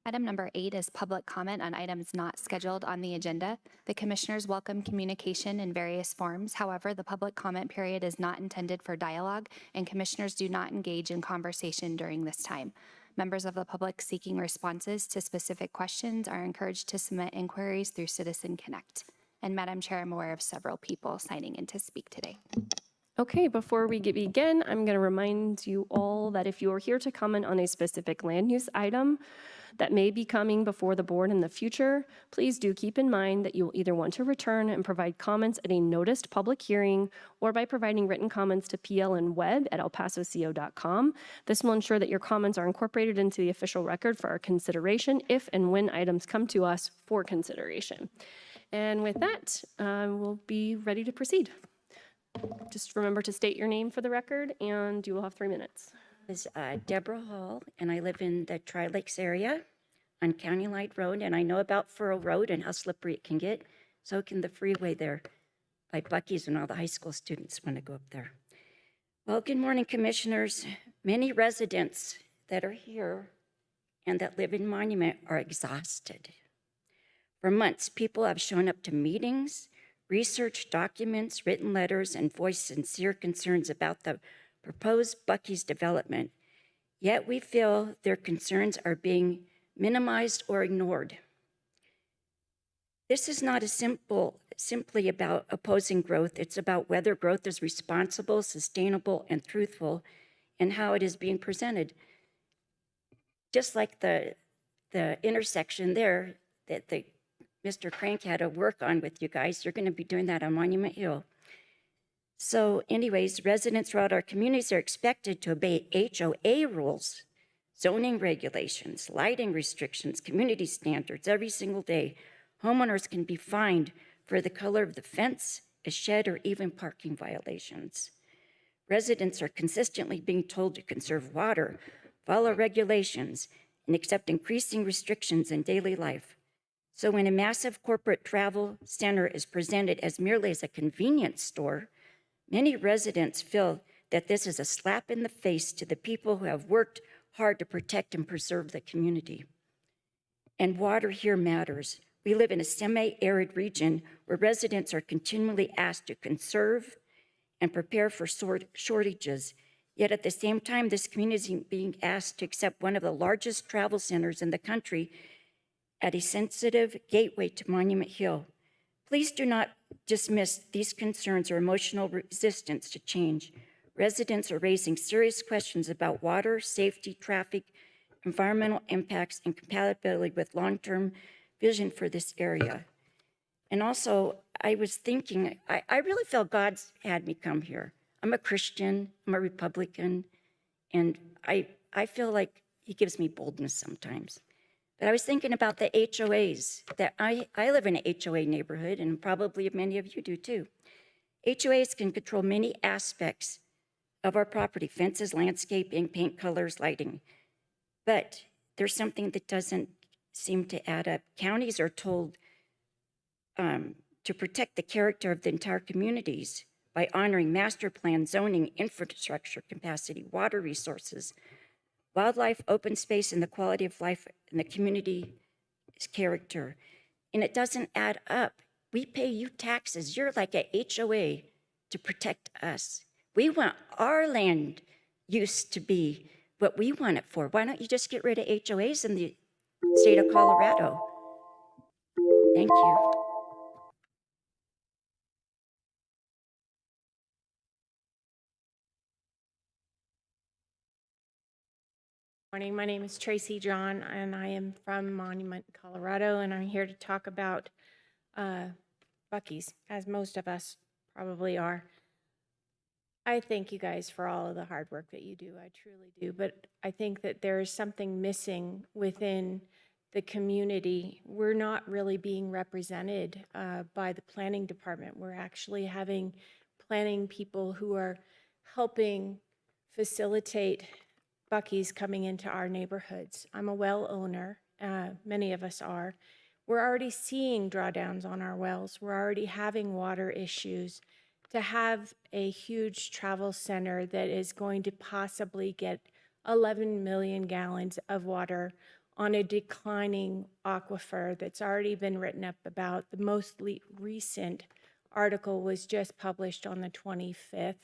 Item number 8 is public comment on items not scheduled on the agenda. The commissioners welcome communication in various forms. However, the public comment period is not intended for dialogue, and commissioners do not engage in conversation during this time. Members of the public seeking responses to specific questions are encouraged to submit inquiries through Citizen Connect. And Madam Chair, I'm aware of several people signing in to speak today. Okay, before we begin, I'm going to remind you all that if you are here to comment on a specific land use item that may be coming before the board in the future, please do keep in mind that you will either want to return and provide comments at a noticed public hearing or by providing written comments to plnweb@elpasoco.com. This will ensure that your comments are incorporated into the official record for our consideration if and when items come to us for consideration. And with that, we'll be ready to proceed. Just remember to state your name for the record, and you will have 3 minutes. Is Deborah Hall, and I live in the Tri-Lakes area on County Line Road, and I know about Furrow Road and how slippery it can get. So can the freeway there by Buc-ee's when all the high school students want to go up there. Well, good morning, commissioners. Many residents that are here and that live in Monument are exhausted. For months, people have shown up to meetings, researched documents, written letters, and voiced sincere concerns about the proposed Buc-ee's development. Yet we feel their concerns are being minimized or ignored. This is not simply about opposing growth. It's about whether growth is responsible, sustainable, and truthful, and how it is being presented. Just like the intersection there that Mr. Crank had to work on with you guys, you're going to be doing that on Monument Hill. So anyways, residents throughout our communities are expected to obey HOA rules, zoning regulations, lighting restrictions, community standards every single day. Homeowners can be fined for the color of the fence, a shed, or even parking violations. Residents are consistently being told to conserve water, follow regulations, and accept increasing restrictions in daily life. So when a massive corporate travel center is presented as merely as a convenience store, many residents feel that this is a slap in the face to the people who have worked hard to protect and preserve the community. And water here matters. We live in a semi-arid region where residents are continually asked to conserve and prepare for shortages. Yet at the same time, this community is being asked to accept one of the largest travel centers in the country at a sensitive gateway to Monument Hill. Please do not dismiss these concerns or emotional resistance to change. Residents are raising serious questions about water, safety, traffic, environmental impacts, and compatibility with long-term vision for this area. And also, I was thinking, I really feel God's had me come here. I'm a Christian, I'm a Republican, and I feel like he gives me boldness sometimes. But I was thinking about the HOAs, that I live in an HOA neighborhood, and probably many of you do too. HOAs can control many aspects of our property: fences, landscaping, paint colors, lighting. But there's something that doesn't seem to add up. Counties are told to protect the character of the entire communities by honoring master plan zoning, infrastructure capacity, water resources, wildlife, open space, and the quality of life in the community's character. And it doesn't add up. We pay you taxes. You're like a HOA to protect us. We want our land use to be what we want it for. Why don't you just get rid of HOAs in the state of Colorado? Thank you. Morning, my name is Tracy John, and I am from Monument, Colorado, and I'm here to talk about Buc-ee's, as most of us probably are. I thank you guys for all of the hard work that you do. I truly do. But I think that there is something missing within the community. We're not really being represented by the planning department. We're actually having planning people who are helping facilitate Buc-ee's coming into our neighborhoods. I'm a well owner. Many of us are. We're already seeing drawdowns on our wells. We're already having water issues. To have a huge travel center that is going to possibly get 11 million gallons of water on a declining aquifer that's already been written up about. The most recent article was just published on the 25th,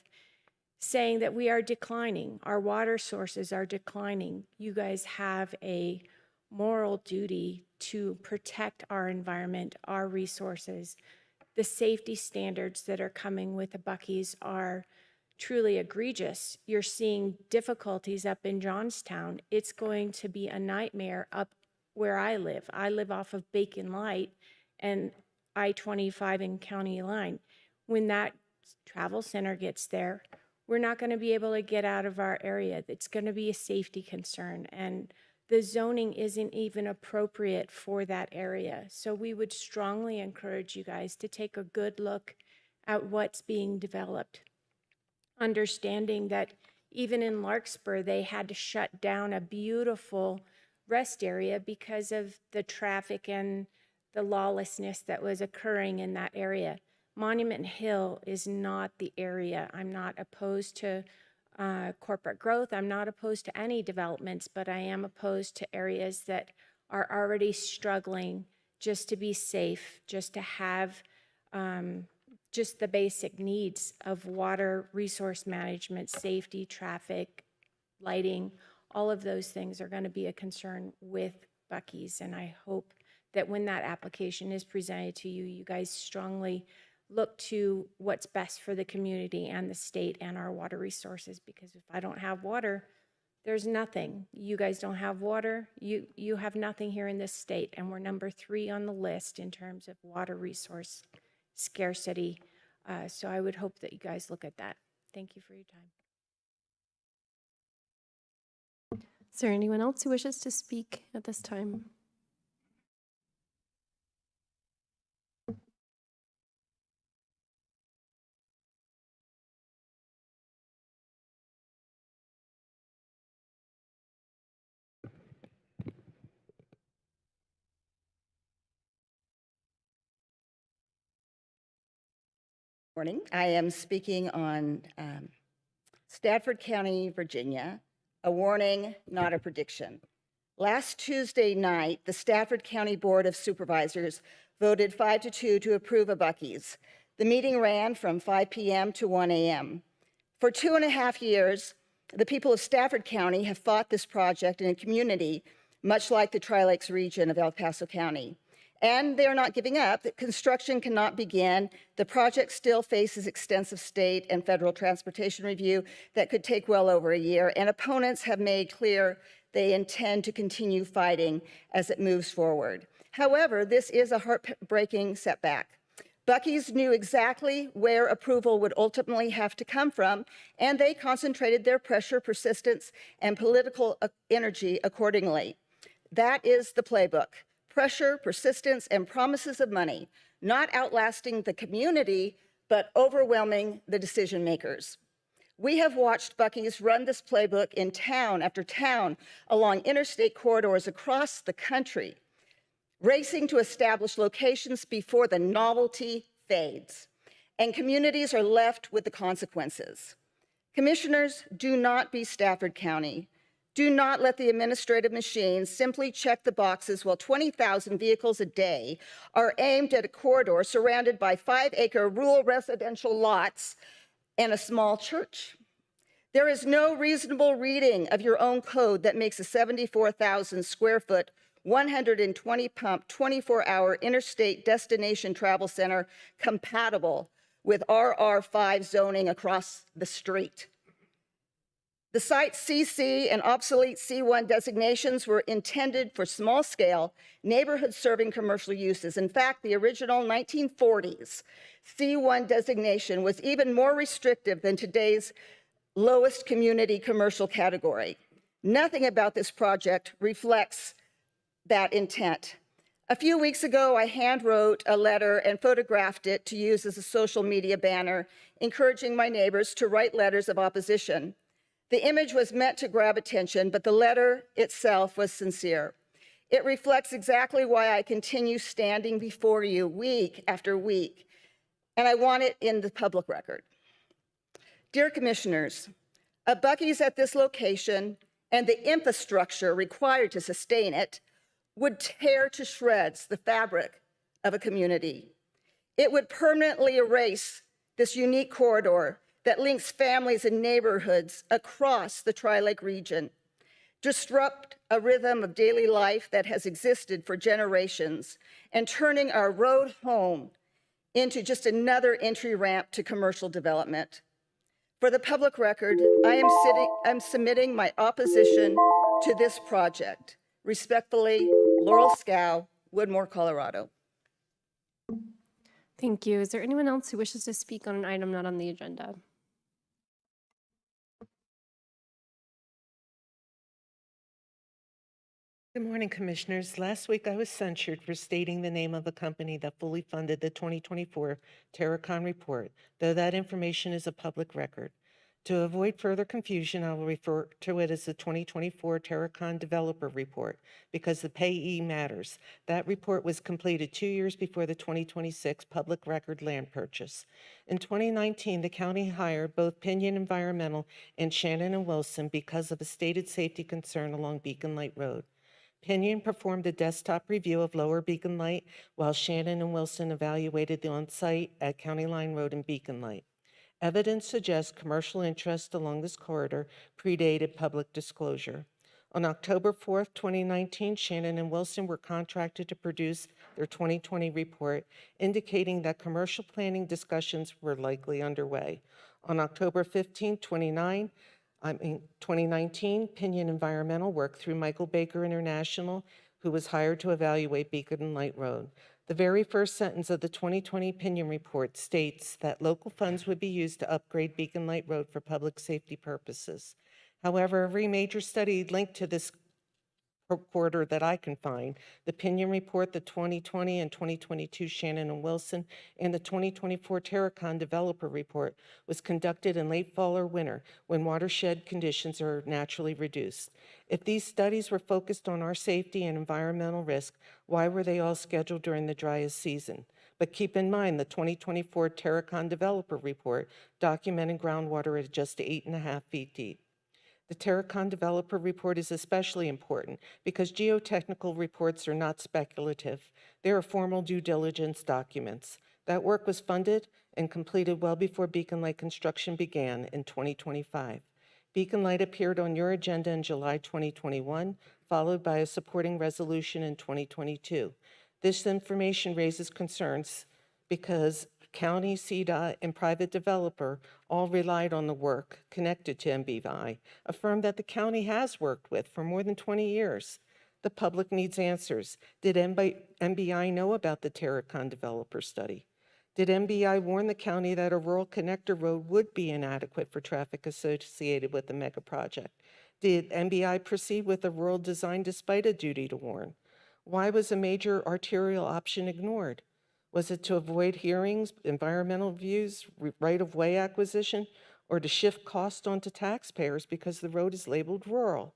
saying that we are declining. Our water sources are declining. You guys have a moral duty to protect our environment, our resources. The safety standards that are coming with the Buc-ee's are truly egregious. You're seeing difficulties up in Johnstown. It's going to be a nightmare up where I live. I live off of Bacon Light and I-25 and County Line. When that travel center gets there, we're not going to be able to get out of our area. It's going to be a safety concern, and the zoning isn't even appropriate for that area. So we would strongly encourage you guys to take a good look at what's being developed. Understanding that even in Larkspur, they had to shut down a beautiful rest area because of the traffic and the lawlessness that was occurring in that area. Monument Hill is not the area. I'm not opposed to corporate growth. I'm not opposed to any developments, but I am opposed to areas that are already struggling just to be safe, just to have just the basic needs of water, resource management, safety, traffic, lighting. All of those things are going to be a concern with Buc-ee's, and I hope that when that application is presented to you, you guys strongly look to what's best for the community and the state and our water resources, because if I don't have water, there's nothing. You guys don't have water, you have nothing here in this state, and we're number 3 on the list in terms of water resource scarcity. So I would hope that you guys look at that. Thank you for your time. Is there anyone else who wishes to speak at this time? Morning. I am speaking on Stafford County, Virginia, a warning, not a prediction. Last Tuesday night, the Stafford County Board of Supervisors voted 5-2 to approve a Buc-ee's. The meeting ran from 5 p.m. to 1 a.m. For 2.5 years, the people of Stafford County have fought this project in a community much like the Tri-Lakes region of El Paso County. And they're not giving up. That construction cannot begin. The project still faces extensive state and federal transportation review that could take well over a year. And opponents have made clear they intend to continue fighting as it moves forward. However, this is a heartbreaking setback. Buc-ee's knew exactly where approval would ultimately have to come from, and they concentrated their pressure, persistence, and political energy accordingly. That is the playbook. Pressure, persistence, and promises of money, not outlasting the community, but overwhelming the decision makers. We have watched Buc-ee's run this playbook in town after town along interstate corridors across the country. racing to establish locations before the novelty fades, and communities are left with the consequences. Commissioners, do not be Stafford County. Do not let the administrative machines simply check the boxes while 20,000 vehicles a day are aimed at a corridor surrounded by 5-acre rural residential lots and a small church. There is no reasonable reading of your own code that makes a 74,000 square foot, 120 pump, 24-hour interstate destination travel center compatible with RR5 zoning across the street. The site's CC and obsolete C1 designations were intended for small-scale, neighborhood-serving commercial uses. In fact, the original 1940s C1 designation was even more restrictive than today's lowest community commercial category. Nothing about this project reflects that intent. A few weeks ago, I handwrote a letter and photographed it to use as a social media banner, encouraging my neighbors to write letters of opposition. The image was meant to grab attention, but the letter itself was sincere. It reflects exactly why I continue standing before you week after week, and I want it in the public record. Dear Commissioners, a Buc-ee's at this location and the infrastructure required to sustain it would tear to shreds the fabric of a community. It would permanently erase this unique corridor that links families and neighborhoods across the Tri-Lake region, disrupt a rhythm of daily life that has existed for generations, and turning our road home into just another entry ramp to commercial development. For the public record, I'm submitting my opposition to this project. Respectfully, Laurel Scow, Woodmore, Colorado. Thank you. Is there anyone else who wishes to speak on an item not on the agenda? Good morning, Commissioners. Last week, I was censured for stating the name of a company that fully funded the 2024 Terracon report, though that information is a public record. To avoid further confusion, I will refer to it as the 2024 Terracon Developer Report because the payee matters. That report was completed 2 years before the 2026 public record land purchase. In 2019, the county hired both Pinion Environmental and Shannon & Wilson because of a stated safety concern along Beacon Light Road. Pinion performed a desktop review of Lower Beacon Light, while Shannon & Wilson evaluated the on-site at County Line Road and Beacon Light. Evidence suggests commercial interest along this corridor predated public disclosure. On October 4th, 2019, Shannon & Wilson were contracted to produce their 2020 report, indicating that commercial planning discussions were likely underway. On October 15, 2019, Pinion Environmental worked through Michael Baker International, who was hired to evaluate Beacon Light Road. The very first sentence of the 2020 Pinion report states that local funds would be used to upgrade Beacon Light Road for public safety purposes. However, every major study linked to this corridor that I can find, the Pinion report, the 2020 and 2022 Shannon & Wilson, and the 2024 Terracon Developer Report, was conducted in late fall or winter when watershed conditions are naturally reduced. If these studies were focused on our safety and environmental risk, why were they all scheduled during the driest season? But keep in mind the 2024 Terracon Developer Report documented groundwater at just 8.5 feet deep. The Terracon Developer Report is especially important because geotechnical reports are not speculative. They are formal due diligence documents. That work was funded and completed well before Beacon Light construction began in 2025. Beacon Light appeared on your agenda in July 2021, followed by a supporting resolution in 2022. This information raises concerns because county, CDOT, and private developer all relied on the work connected to MBI, a firm that the county has worked with for more than 20 years. The public needs answers. Did MBI know about the Terracon developer study? Did MBI warn the county that a rural connector road would be inadequate for traffic associated with the mega project? Did MBI proceed with a rural design despite a duty to warn? Why was a major arterial option ignored? Was it to avoid hearings, environmental reviews, right-of-way acquisition, or to shift cost onto taxpayers because the road is labeled rural?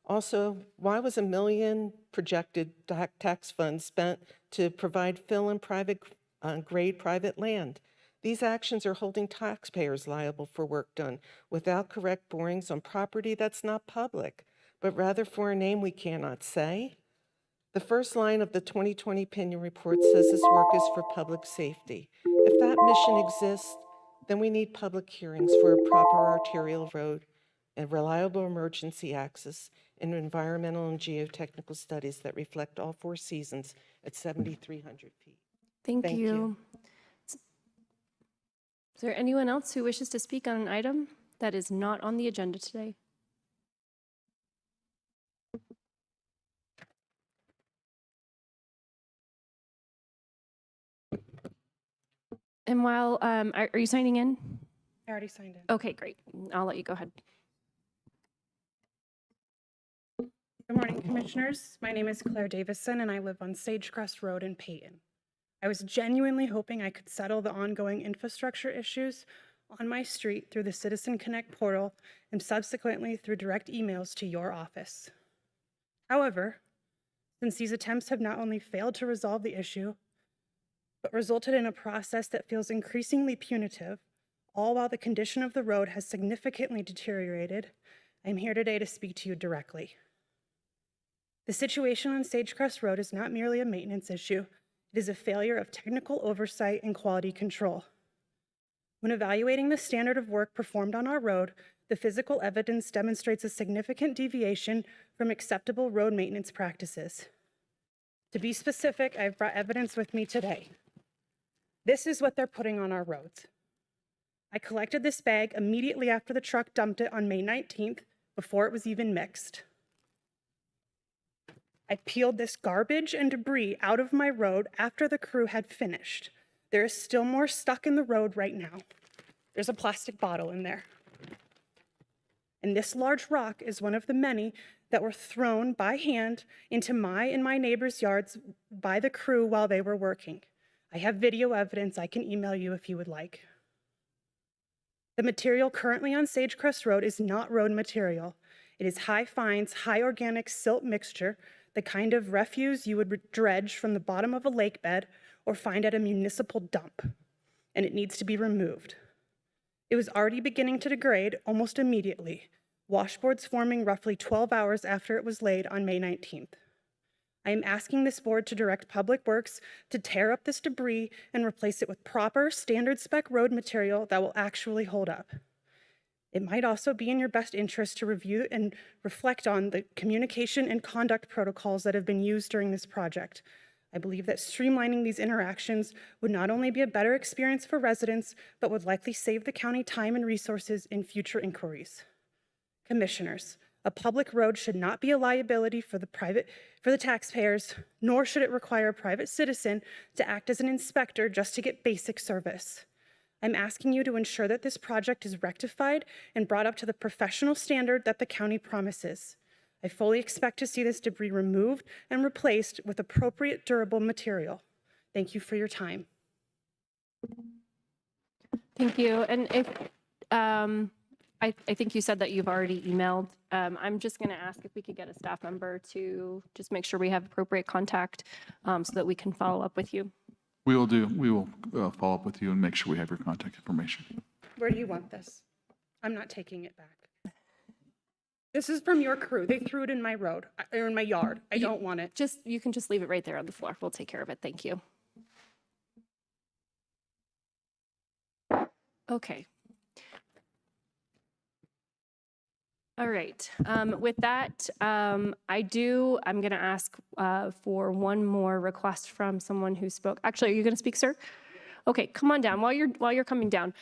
Also, why was $1 million projected tax funds spent to provide fill in grade private land? These actions are holding taxpayers liable for work done without correct borings on property that's not public, but rather for a name we cannot say. The first line of the 2020 opinion report says this work is for public safety. If that mission exists, then we need public hearings for a proper arterial road and reliable emergency access and environmental and geotechnical studies that reflect all 4 seasons at 7,300 feet. Thank Thank you. you. Is there anyone else who wishes to speak on an item that is not on the agenda today? And while, are you signing in? I already signed in. Okay, great. I'll let you go ahead. Good morning, Commissioners. My name is Claire Davison, and I live on Sagecrest Road in Peyton. I was genuinely hoping I could settle the ongoing infrastructure issues on my street through the Citizen Connect portal and subsequently through direct emails to your office. However, since these attempts have not only failed to resolve the issue, but resulted in a process that feels increasingly punitive, all while the condition of the road has significantly deteriorated, I'm here today to speak to you directly. The situation on Sagecrest Road is not merely a maintenance issue, it is a failure of technical oversight and quality control. When evaluating the standard of work performed on our road, the physical evidence demonstrates a significant deviation from acceptable road maintenance practices. To be specific, I've brought evidence with me today. This is what they're putting on our roads. I collected this bag immediately after the truck dumped it on May 19th, before it was even mixed. I peeled this garbage and debris out of my road after the crew had finished. There is still more stuck in the road right now. There's a plastic bottle in there. And this large rock is one of the many that were thrown by hand into my and my neighbors' yards by the crew while they were working. I have video evidence I can email you if you would like. The material currently on Sagecrest Road is not road material. It is high fines, high organic silt mixture, the kind of refuse you would dredge from the bottom of a lake bed or find at a municipal dump, and it needs to be removed. It was already beginning to degrade almost immediately, washboards forming roughly 12 hours after it was laid on May 19th. I am asking this board to direct Public Works to tear up this debris and replace it with proper standard spec road material that will actually hold up. It might also be in your best interest to review and reflect on the communication and conduct protocols that have been used during this project. I believe that streamlining these interactions would not only be a better experience for residents, but would likely save the county time and resources in future inquiries. Commissioners, a public road should not be a liability for the taxpayers, nor should it require a private citizen to act as an inspector just to get basic service. I'm asking you to ensure that this project is rectified and brought up to the professional standard that the county promises. I fully expect to see this debris removed and replaced with appropriate durable material. Thank you for your time. Thank you. And if, I think you said that you've already emailed. I'm just going to ask if we could get a staff member to just make sure we have appropriate contact so that we can follow up with you. We will do. We will follow up with you and make sure we have your contact information. Where do you want this? I'm not taking it back. This is from your crew. They threw it in my road, or in my yard. I don't want it. You can just leave it right there on the floor. We'll take care of it. Thank you. Okay. All right. With that, I'm going to ask for one more request from someone who spoke. Actually, are you going to speak, sir? Okay, come on down. While you're coming down,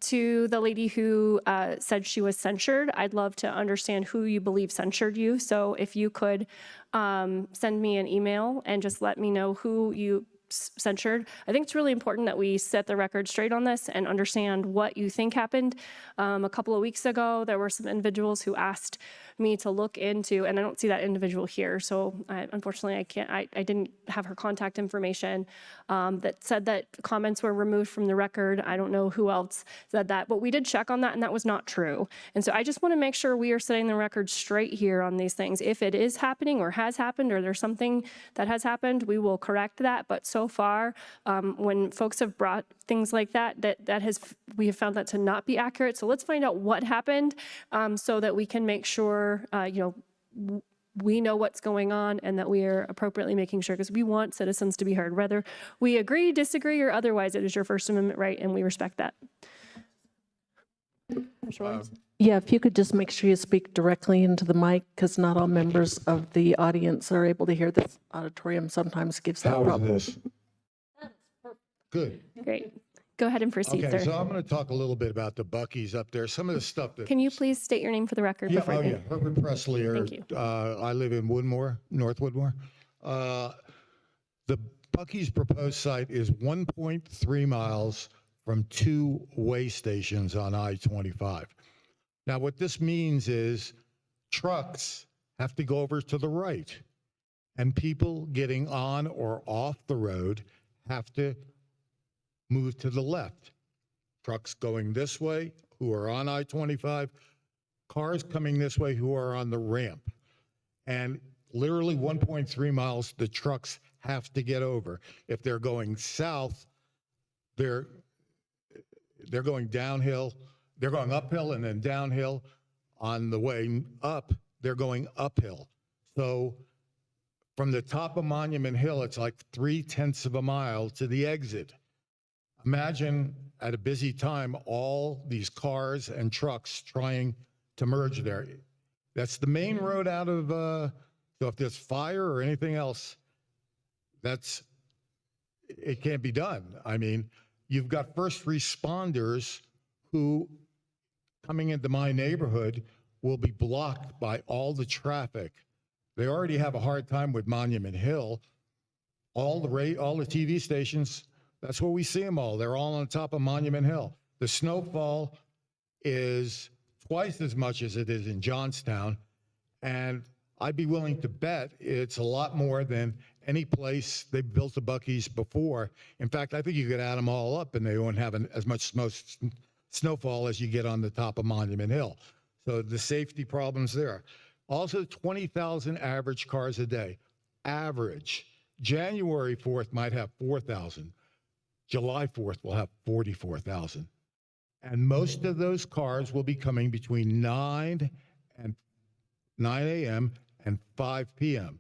to the lady who said she was censured, I'd love to understand who you believe censured you. So if you could send me an email and just let me know who you censured. I think it's really important that we set the record straight on this and understand what you think happened. A couple of weeks ago, there were some individuals who asked me to look into, and I don't see that individual here, so unfortunately I didn't have her contact information, that said that comments were removed from the record. I don't know who else said that, but we did check on that and that was not true. And so I just want to make sure we are setting the record straight here on these things. If it is happening or has happened or there's something that has happened, we will correct that. But so far, when folks have brought things like that, we have found that to not be accurate. So let's find out what happened, so that we can make sure, we know what's going on and that we are appropriately making sure, because we want citizens to be heard, whether we agree, disagree, or otherwise. It is your First Amendment right, and we respect that. Yeah, if you could just make sure you speak directly into the mic, because not all members of the audience are able to hear. This auditorium sometimes gives that How is problem. this? Good. Great. Go ahead and proceed, Okay, sir. so I'm going to talk a little bit about the Buc-ee's up there. Some of the stuff that. Can you please state your name for the record? Yeah, before oh you- yeah, Herbert Presley. Thank you. I live in Woodmore, North Woodmore. The Buc-ee's proposed site is 1.3 miles from 2 way stations on I-25. Now, what this means is trucks have to go over to the right, and people getting on or off the road have to move to the left. Trucks going this way who are on I-25, cars coming this way who are on the ramp. And literally 1.3 miles, the trucks have to get over. If they're going south, they're going downhill. They're going uphill and then downhill. On the way up, they're going uphill. So from the top of Monument Hill, it's like 0.3 of a mile to the exit. Imagine at a busy time, all these cars and trucks trying to merge there. That's the main road out of, so if there's fire or anything else, it can't be done. I mean, you've got first responders who, coming into my neighborhood, will be blocked by all the traffic. They already have a hard time with Monument Hill. All the TV stations, that's where we see them all. They're all on top of Monument Hill. The snowfall is twice as much as it is in Johnstown, and I'd be willing to bet it's a lot more than any place they've built the Buc-ee's before. In fact, I think you could add them all up and they won't have as much snowfall as you get on the top of Monument Hill. So the safety problems there. Also, 20,000 average cars a day. Average. January 4th might have 4,000. July 4th will have 44,000. And most of those cars will be coming between 9 a.m. and 5 p.m.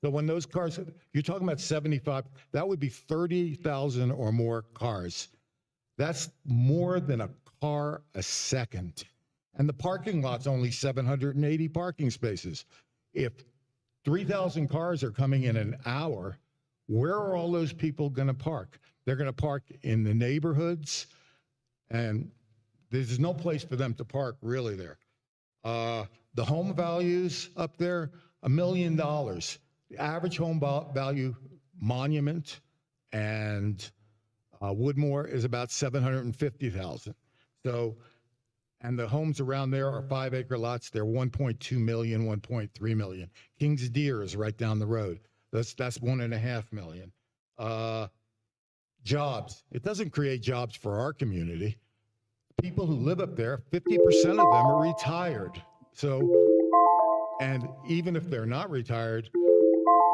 So when those cars, you're talking about 75, that would be 30,000 or more cars. That's more than a car a second. And the parking lot's only 780 parking spaces. If 3,000 cars are coming in an hour, where are all those people going to park? They're going to park in the neighborhoods, and there's no place for them to park really there. The home values up there, $1 million. The average home value, Monument and Woodmore, is about $750,000. So, and the homes around there are 5-acre lots. They're 1.2 million, 1.3 million. King's Deer is right down the road. That's 1.5 million. Jobs. It doesn't create jobs for our community. People who live up there, 50% of them are retired. So, and even if they're not retired,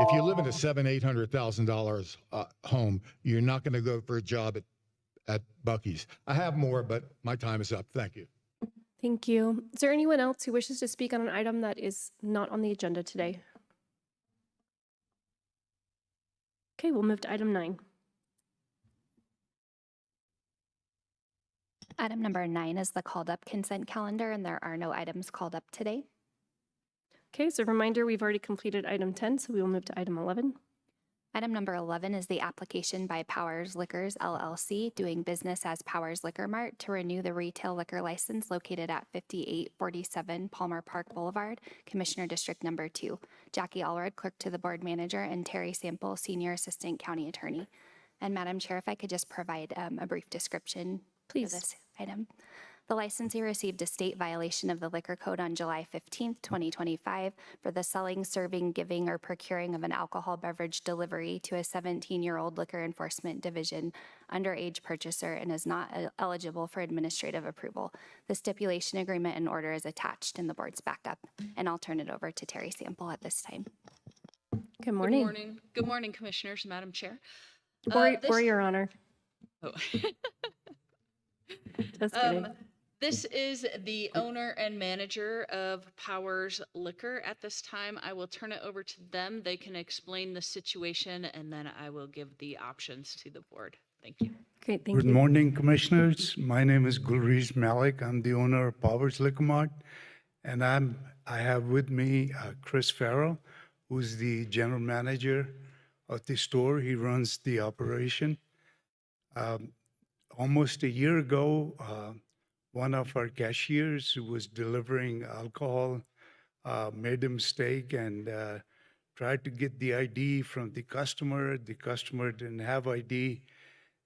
if you live in a $700,000-800,000 home, you're not going to go for a job at Buc-ee's. I have more, but my time is up. Thank you. Thank you. Is there anyone else who wishes to speak on an item that is not on the agenda today? Okay, we'll move to item 9. Item number 9 is the called up consent calendar, and there are no items called up today. Okay, so a reminder, we've already completed item 10, so we will move to item 11. Item number 11 is the application by Powers Liquors LLC, doing business as Powers Liquor Mart, to renew the retail liquor license located at 5847 Palmer Park Boulevard, Commissioner District Number 2. Jackie Allred, Clerk to the Board Manager, and Terry Sample, Senior Assistant County Attorney. And Madam Chair, if I could just provide a brief description Please. for this item. The licensee received a state violation of the liquor code on July 15th, 2025 for the selling, serving, giving, or procuring of an alcohol beverage delivery to a 17-year-old liquor enforcement division underage purchaser and is not eligible for administrative approval. The stipulation agreement and order is attached in the board's backup, and I'll turn it over to Terry Sample at this time. Good morning. Good morning. Good morning, Commissioners, Madam Chair. Or Your Honor. Oh. Just kidding. This is the owner and manager of Powers Liquor. At this time, I will turn it over to them. They can explain the situation, and then I will give the options to the board. Thank you. Great, thank Good you. morning, Commissioners. My name is Gulreez Malik. I'm the owner of Powers Liquor Mart, and I have with me Chris Farrell, who's the general manager of the store. He runs the operation. Almost a year ago, one of our cashiers who was delivering alcohol made a mistake and tried to get the ID from the customer. The customer didn't have ID,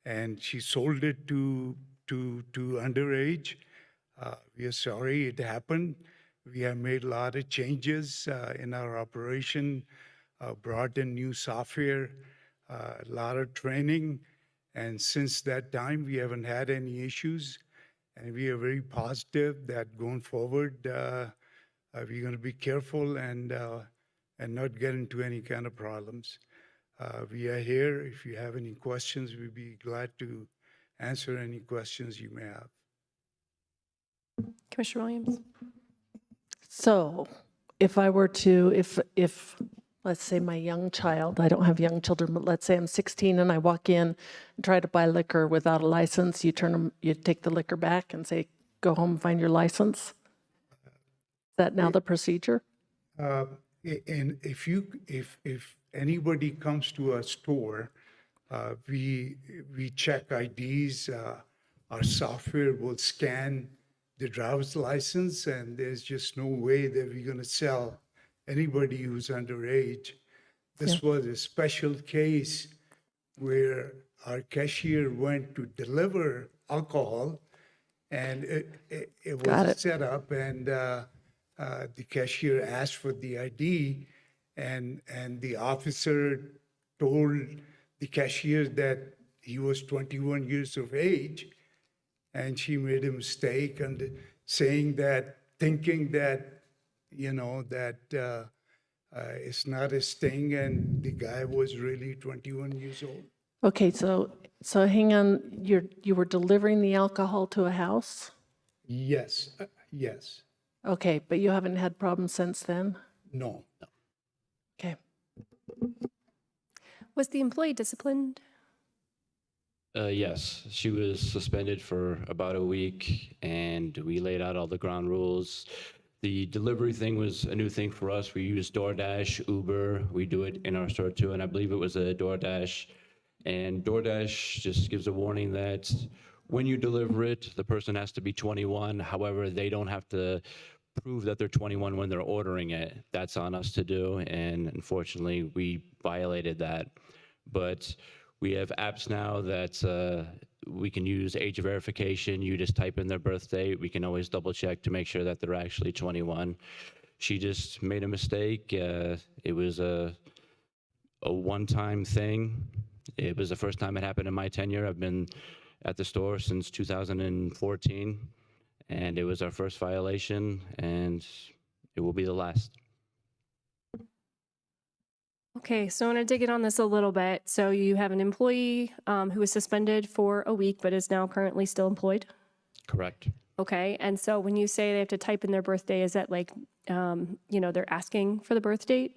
and she sold it to underage. We are sorry it happened. We have made a lot of changes in our operation, brought in new software, a lot of training, and since that time, we haven't had any issues. And we are very positive that going forward, we're going to be careful and not get into any kind of problems. We are here. If you have any questions, we'd be glad to answer any questions you may have. Commissioner Williams. So if I were to, if let's say my young child, I don't have young children, but let's say I'm 16 and I walk in and try to buy liquor without a license, you take the liquor back and say, go home and find your license? Is that now the procedure? And if anybody comes to a store, we check IDs. Our software will scan the driver's license, and there's just no way that we're going to sell anybody who's underage. This was a special case where our cashier went to deliver alcohol, and it was a setup, and the cashier asked for the ID, and the officer told the cashier that he was 21 years of age, and she made a mistake and thinking that it's not a sting, and the guy was really 21 years old. Okay, so hang on, you were delivering the alcohol to a house? Yes, yes. Okay, but you haven't had problems since then? No. Okay. Was the employee disciplined? Yes, she was suspended for about a week, and we laid out all the ground rules. The delivery thing was a new thing for us. We use DoorDash, Uber. We do it in our store too, and I believe it was a DoorDash. And DoorDash just gives a warning that when you deliver it, the person has to be 21. However, they don't have to prove that they're 21 when they're ordering it. That's on us to do, and unfortunately, we violated that. But we have apps now that we can use age verification. You just type in their birth date. We can always double check to make sure that they're actually 21. She just made a mistake. It was a one-time thing. It was the first time it happened in my tenure. I've been at the store since 2014, and it was our first violation, and it will be the last. Okay, so I want to dig in on this a little bit. So you have an employee who was suspended for a week, but is now currently still employed? Correct. Okay, and so when you say they have to type in their birthday, is that like, they're asking for the birth date?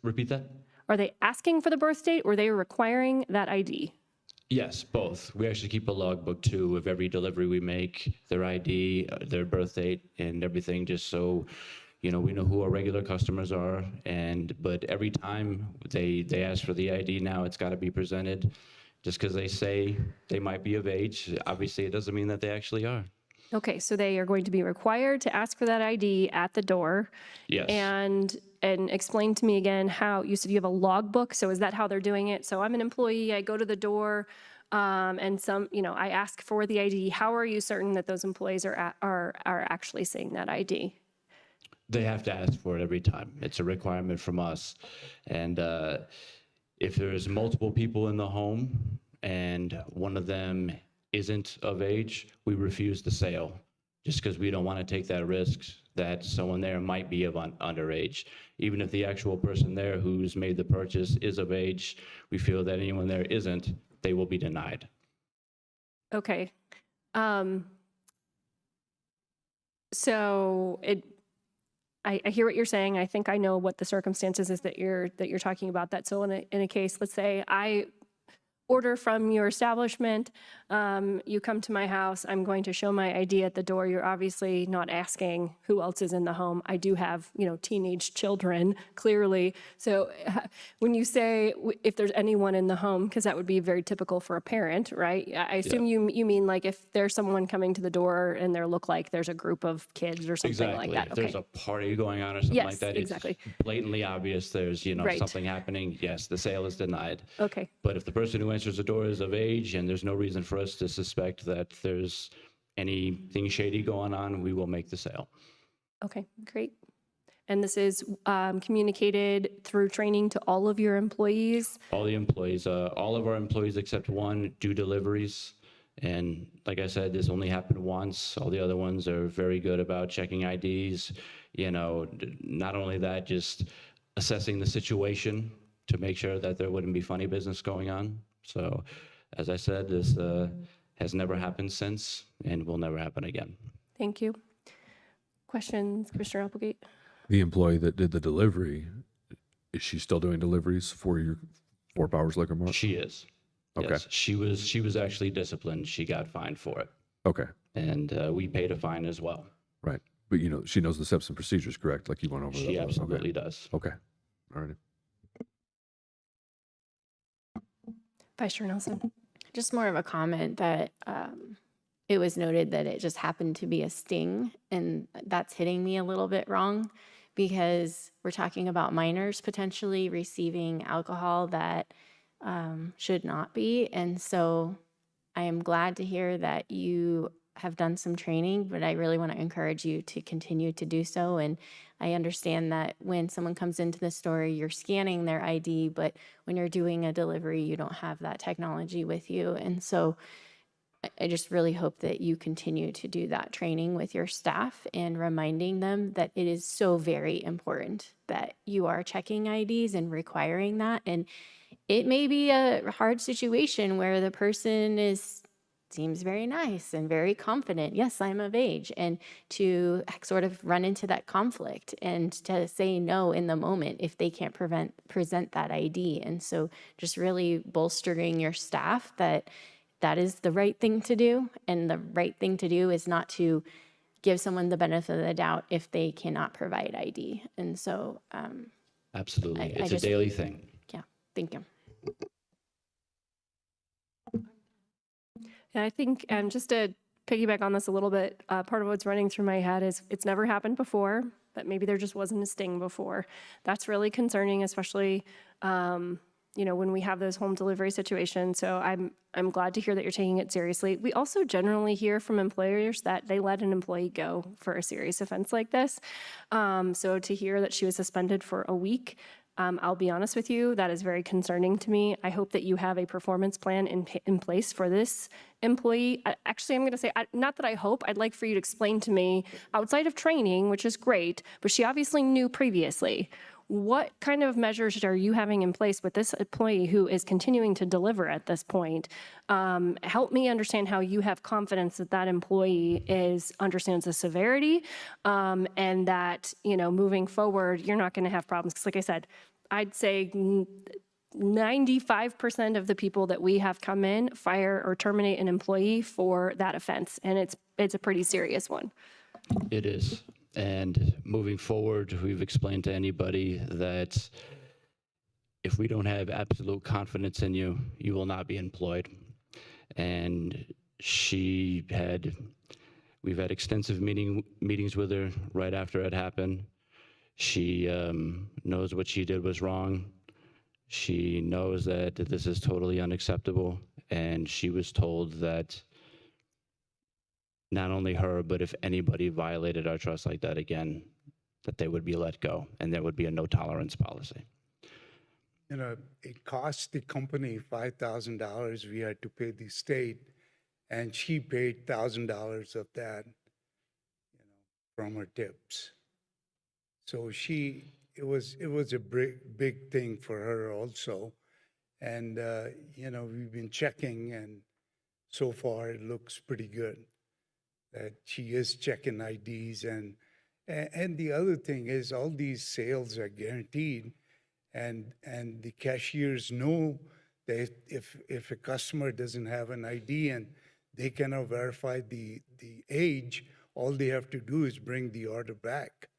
Repeat that? Are they asking for the birth date, or they are requiring that ID? Yes, both. We actually keep a logbook too of every delivery we make, their ID, their birth date, and everything, just so we know who our regular customers are. But every time they ask for the ID now, it's got to be presented. Just because they say they might be of age, obviously it doesn't mean that they actually are. Okay, so they are going to be required to ask for that ID at the door. Yes. And and explain to me again how you said you have a logbook. So is that how they're doing it? So I'm an employee, I go to the door, and I ask for the ID. How are you certain that those employees are actually seeing that ID? They have to ask for it every time. It's a requirement from us. And if there's multiple people in the home and one of them isn't of age, we refuse the sale, just because we don't want to take that risk that someone there might be of underage. Even if the actual person there who's made the purchase is of age, we feel that anyone there isn't, they will be denied. Okay. So I hear what you're saying. I think I know what the circumstances is that you're talking about. That so in a case, let's say I order from your establishment, you come to my house, I'm going to show my ID at the door. You're obviously not asking who else is in the home. I do have, teenage children, clearly. So when you say if there's anyone in the home, because that would be very typical for a parent, right? I assume you mean like if there's someone coming to the door and there look like there's a group of kids or something like that. If there's a party going on or something like that, exactly. It's blatantly obvious there's, Right. something happening. Yes, the sale is denied. Okay. But if the person who answers the door is of age and there's no reason for us to suspect that there's anything shady going on, we will make the sale. Okay, great. And this is communicated through training to all of your employees? All the employees, all of our employees except one do deliveries. And like I said, this only happened once. All the other ones are very good about checking IDs. Not only that, just assessing the situation to make sure that there wouldn't be funny business going on. So, as I said, this has never happened since and will never happen again. Thank you. Questions, Commissioner Applegate? The employee that did the delivery, is she still doing deliveries for your Four Powers Liquor Mart? She is. Okay. Yes, she was actually disciplined. She got fined for it. Okay. And we paid a fine as well. Right. But she knows the steps and procedures, correct? Like you went over that. She Okay. absolutely does. Okay. All right. Vice Chair Nelson? Just more of a comment that it was noted that it just happened to be a sting, and that's hitting me a little bit wrong because we're talking about minors potentially receiving alcohol that should not be. And so I am glad to hear that you have done some training, but I really want to encourage you to continue to do so. And I understand that when someone comes into the store, you're scanning their ID, but when you're doing a delivery, you don't have that technology with you. And so I just really hope that you continue to do that training with your staff and reminding them that it is so very important that you are checking IDs and requiring that. And it may be a hard situation where the person seems very nice and very confident. Yes, I'm of age. And to sort of run into that conflict and to say no in the moment if they can't present that ID. And so just really bolstering your staff that is the right thing to do. And the right thing to do is not to give someone the benefit of the doubt if they cannot provide ID. And so Absolutely. It's a daily thing. Yeah, thank you. And I think, just to piggyback on this a little bit, part of what's running through my head is it's never happened before, but maybe there just wasn't a sting before. That's really concerning, especially, when we have those home delivery situations. So I'm glad to hear that you're taking it seriously. We also generally hear from employers that they let an employee go for a serious offense like this. So to hear that she was suspended for a week, I'll be honest with you, that is very concerning to me. I hope that you have a performance plan in place for this employee. Actually, I'm going to say, not that I hope, I'd like for you to explain to me, outside of training, which is great, but she obviously knew previously. What kind of measures are you having in place with this employee who is continuing to deliver at this point? Help me understand how you have confidence that that employee understands the severity and that, moving forward, you're not going to have problems. Because like I said, I'd say 95% of the people that we have come in fire or terminate an employee for that offense. And it's a pretty serious one. It is. And moving forward, we've explained to anybody that if we don't have absolute confidence in you, you will not be employed. And we've had extensive meetings with her right after it happened. She knows what she did was wrong. She knows that this is totally unacceptable, and she was told that not only her, but if anybody violated our trust like that again, that they would be let go, and there would be a no tolerance policy. You know, it cost the company $5,000. We had to pay the state, and she paid $1,000 of that, from her tips. So it was a big thing for her also. And, we've been checking, and so far it looks pretty good that she is checking IDs. And the other thing is all these sales are guaranteed, and the cashiers know that if a customer doesn't have an ID and they cannot verify the age, all they have to do is bring the order back,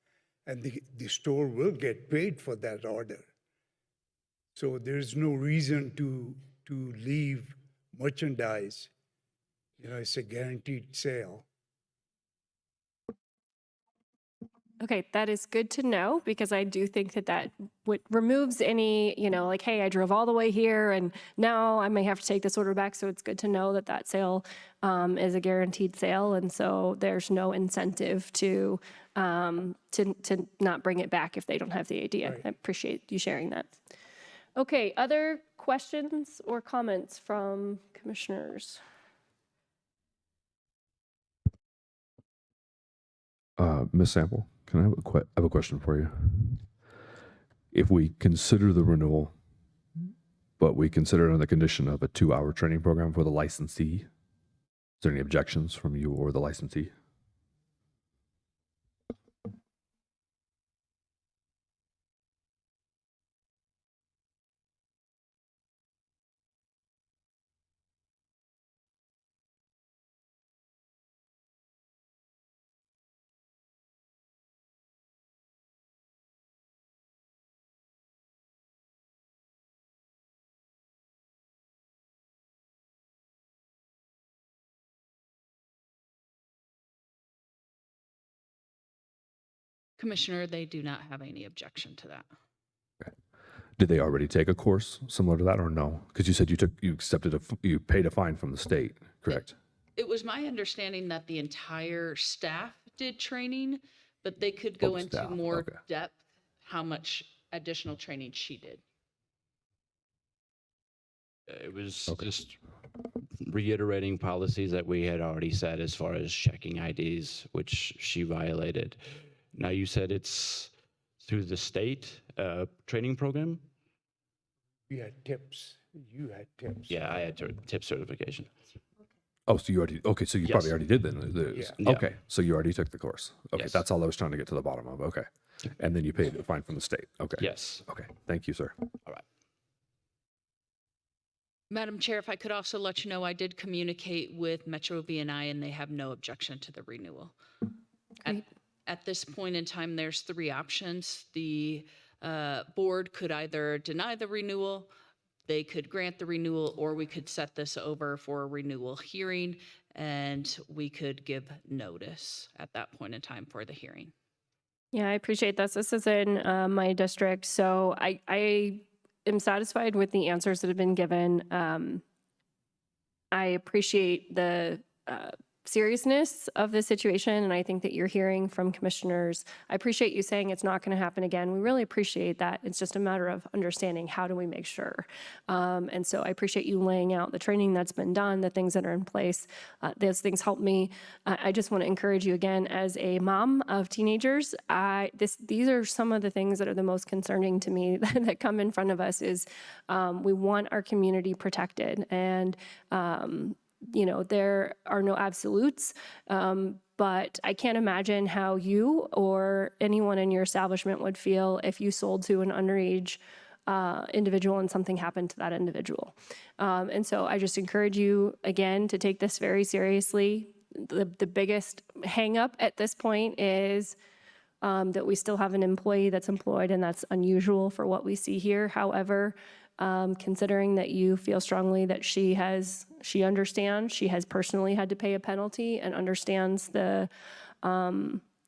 and the store will get paid for that order. So there's no reason to leave merchandise. It's a guaranteed sale. Okay, that is good to know, because I do think that removes any, like, hey, I drove all the way here and now I may have to take this order back. So it's good to know that sale is a guaranteed sale. And so there's no incentive to not bring it back if they don't have the idea. Right. I appreciate you sharing that. Okay, other questions or comments from commissioners? Ms. Sample, can I have a question for you? If we consider the renewal, but we consider it on the condition of a 2-hour training program for the licensee, is there any objections from you or the licensee? Commissioner, they do not have any objection to that. Did they already take a course similar to that or no? Because you said you paid a fine from the state, correct? It was my understanding that the entire staff did training, but they could go into staff, more okay. depth how much additional training she did. It was just reiterating policies that we had already set as far as checking IDs, which she violated. Now, you said it's through the state training program? We had tips. You had tips. Yeah, I had tip certification. Oh, so you already, okay, so you probably Yes. already did then. Yeah. Okay, so you already took the course. Okay, Yes. that's all I was trying to get to the bottom of. Okay. And then you paid the fine from the state. Okay. Yes. Okay, thank you, sir. All right. Madam Chair, if I could also let you know, I did communicate with Metro VNI and they have no objection to the renewal. At this point in time, there's 3 options. The board could either deny the renewal, they could grant the renewal, or we could set this over for a renewal hearing and we could give notice at that point in time for the hearing. Yeah, I appreciate this. This is in my district, so I am satisfied with the answers that have been given. I appreciate the seriousness of the situation, and I think that you're hearing from commissioners. I appreciate you saying it's not going to happen again. We really appreciate that. It's just a matter of understanding how do we make sure. And so I appreciate you laying out the training that's been done, the things that are in place. Those things help me. I just want to encourage you again, as a mom of teenagers, these are some of the things that are the most concerning to me that come in front of us is we want our community protected. And there are no absolutes, but I can't imagine how you or anyone in your establishment would feel if you sold to an underage individual and something happened to that individual. And so I just encourage you, again, to take this very seriously. The biggest hang up at this point is that we still have an employee that's employed, and that's unusual for what we see here. However, considering that you feel strongly that she understands, she has personally had to pay a penalty and understands the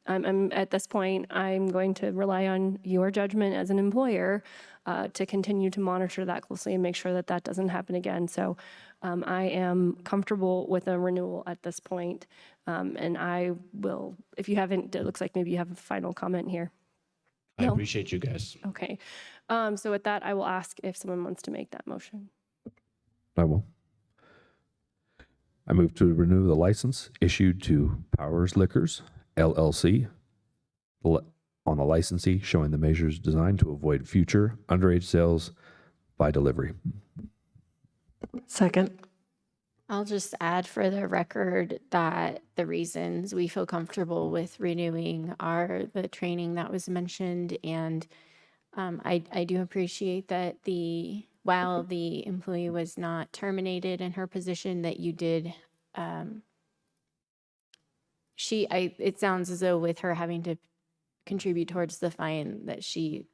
I'm at this point, I'm going to rely on your judgment as an employer to continue to monitor that closely and make sure that that doesn't happen again. So I am comfortable with a renewal at this point. And I will, if you haven't, it looks like maybe you have a final comment here. I No? appreciate you guys. Okay. So with that, I will ask if someone wants to make that motion. I will. I move to renew the license issued to Powers Liquors LLC on the licensee showing the measures designed to avoid future underage sales by delivery. Second. I'll just add for the record that the reasons we feel comfortable with renewing are the training that was mentioned. And I do appreciate that while the employee was not terminated in her position, that you did, it sounds as though with her having to contribute towards the fine, that she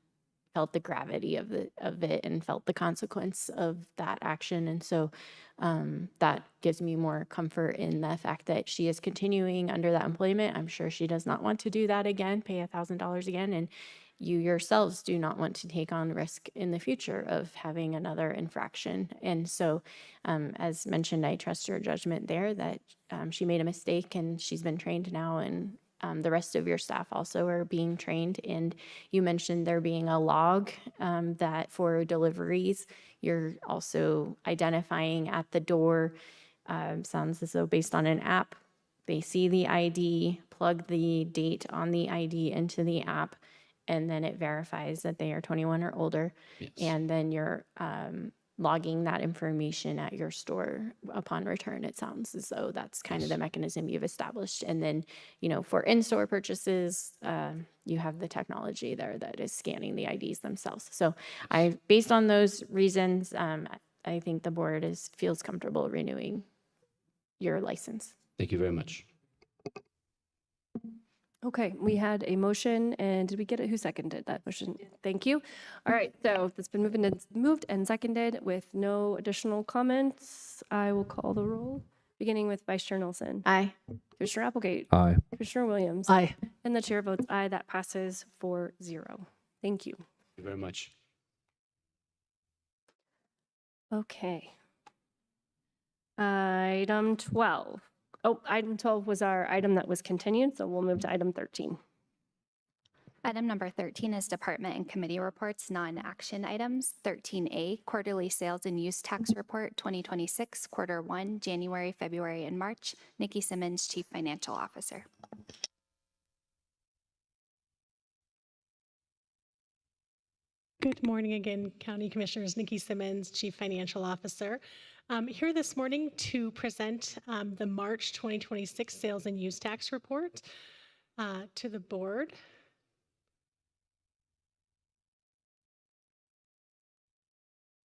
felt the gravity of it and felt the consequence of that action. And so that gives me more comfort in the fact that she is continuing under that employment. I'm sure she does not want to do that again, pay $1,000 again. And you yourselves do not want to take on risk in the future of having another infraction. And so, as mentioned, I trust your judgment there that she made a mistake and she's been trained now, and the rest of your staff also are being trained. And you mentioned there being a log that for deliveries, you're also identifying at the door. Sounds as though based on an app, they see the ID, plug the date on the ID into the app, and then it verifies that they are 21 or older. Yes. And then you're logging that information at your store upon return. It sounds as though that's kind of the mechanism you've established. And then, for in-store purchases, you have the technology there that is scanning the IDs themselves. So based on those reasons, I think the board feels comfortable renewing your license. Thank you very much. Okay, we had a motion, and did we get it? Who seconded that motion? Thank you. All right, so it's been moved and seconded with no additional comments. I will call the roll, beginning with Vice Chair Nelson. Aye. Commissioner Applegate. Aye. Commissioner Williams. Aye. And the chair votes aye. That passes 4-0. Thank you. Thank you very much. Okay. Item 12. Oh, item 12 was our item that was continued, so we'll move to item 13. Item number 13 is department and committee reports, non-action items. 13A, quarterly sales and use tax report 2026, quarter 1, January, February, and March. Nikki Simmons, Chief Financial Officer. Good morning again, County Commissioners. Nikki Simmons, Chief Financial Officer. Here this morning to present the March 2026 sales and use tax report to the board.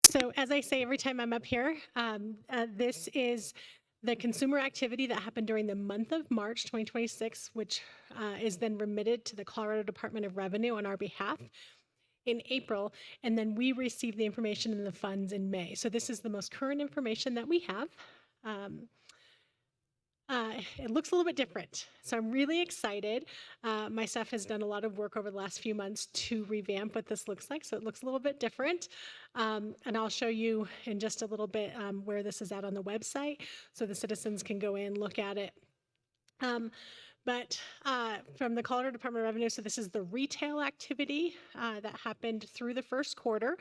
So as I say every time I'm up here, this is the consumer activity that happened during the month of March 2026, which is then remitted to the Colorado Department of Revenue on our behalf in April, and then we receive the information in the funds in May. So this is the most current information that we have. It looks a little bit different, so I'm really excited. My staff has done a lot of work over the last few months to revamp what this looks like, so it looks a little bit different. And I'll show you in just a little bit where this is at on the website, so the citizens can go in, look at it. But from the Colorado Department of Revenue, so this is the retail activity that happened through the first quarter.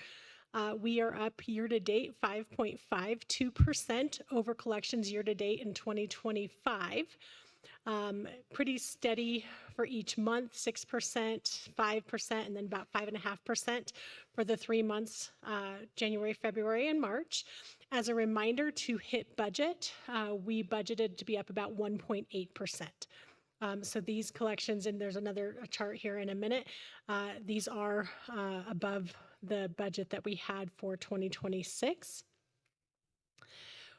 We are up year-to-date 5.52% over collections year-to-date in 2025. Pretty steady for each month, 6%, 5%, and then about 5.5% for the 3 months, January, February, and March. As a reminder, to hit budget, we budgeted to be up about 1.8%. So these collections, and there's another chart here in a minute, these are above the budget that we had for 2026.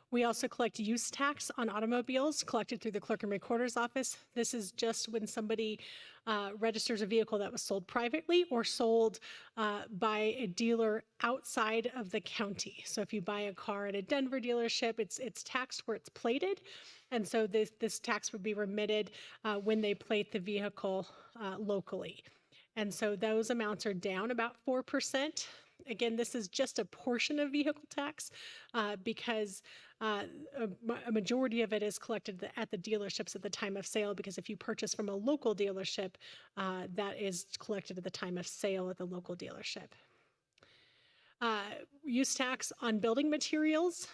We also collect use tax on automobiles collected through the clerk and recorder's office. This is just when somebody registers a vehicle that was sold privately or sold by a dealer outside of the county. So if you buy a car at a Denver dealership, it's taxed where it's plated. And so this tax would be remitted when they plate the vehicle locally. And so those amounts are down about 4%. Again, this is just a portion of vehicle tax because a majority of it is collected at the dealerships at the time of sale, because if you purchase from a local dealership, that is collected at the time of sale at the local dealership. Use tax on building materials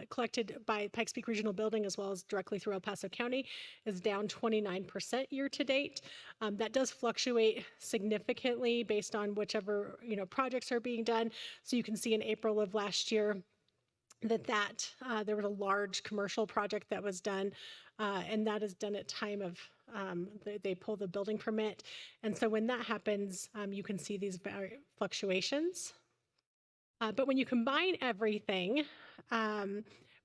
collected by Pikes Peak Regional Building as well as directly through El Paso County is down 29% year to date. That does fluctuate significantly based on whichever projects are being done. So you can see in April of last year that there was a large commercial project that was done, and that is done at time of they pull the building permit. And so when that happens, you can see these fluctuations. But when you combine everything,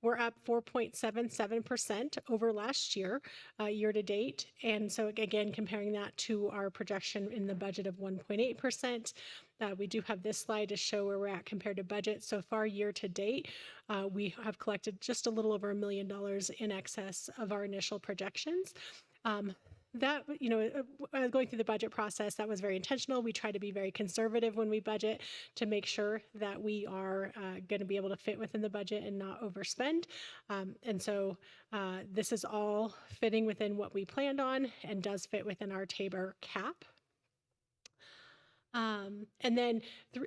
we're up 4.77% over last year, year to date. And so again, comparing that to our projection in the budget of 1.8%, we do have this slide to show where we're at compared to budget. So far, year to date, we have collected just a little over $1 million in excess of our initial projections. That, going through the budget process, that was very intentional. We try to be very conservative when we budget to make sure that we are going to be able to fit within the budget and not overspend. And so this is all fitting within what we planned on and does fit within our Tabor cap. And then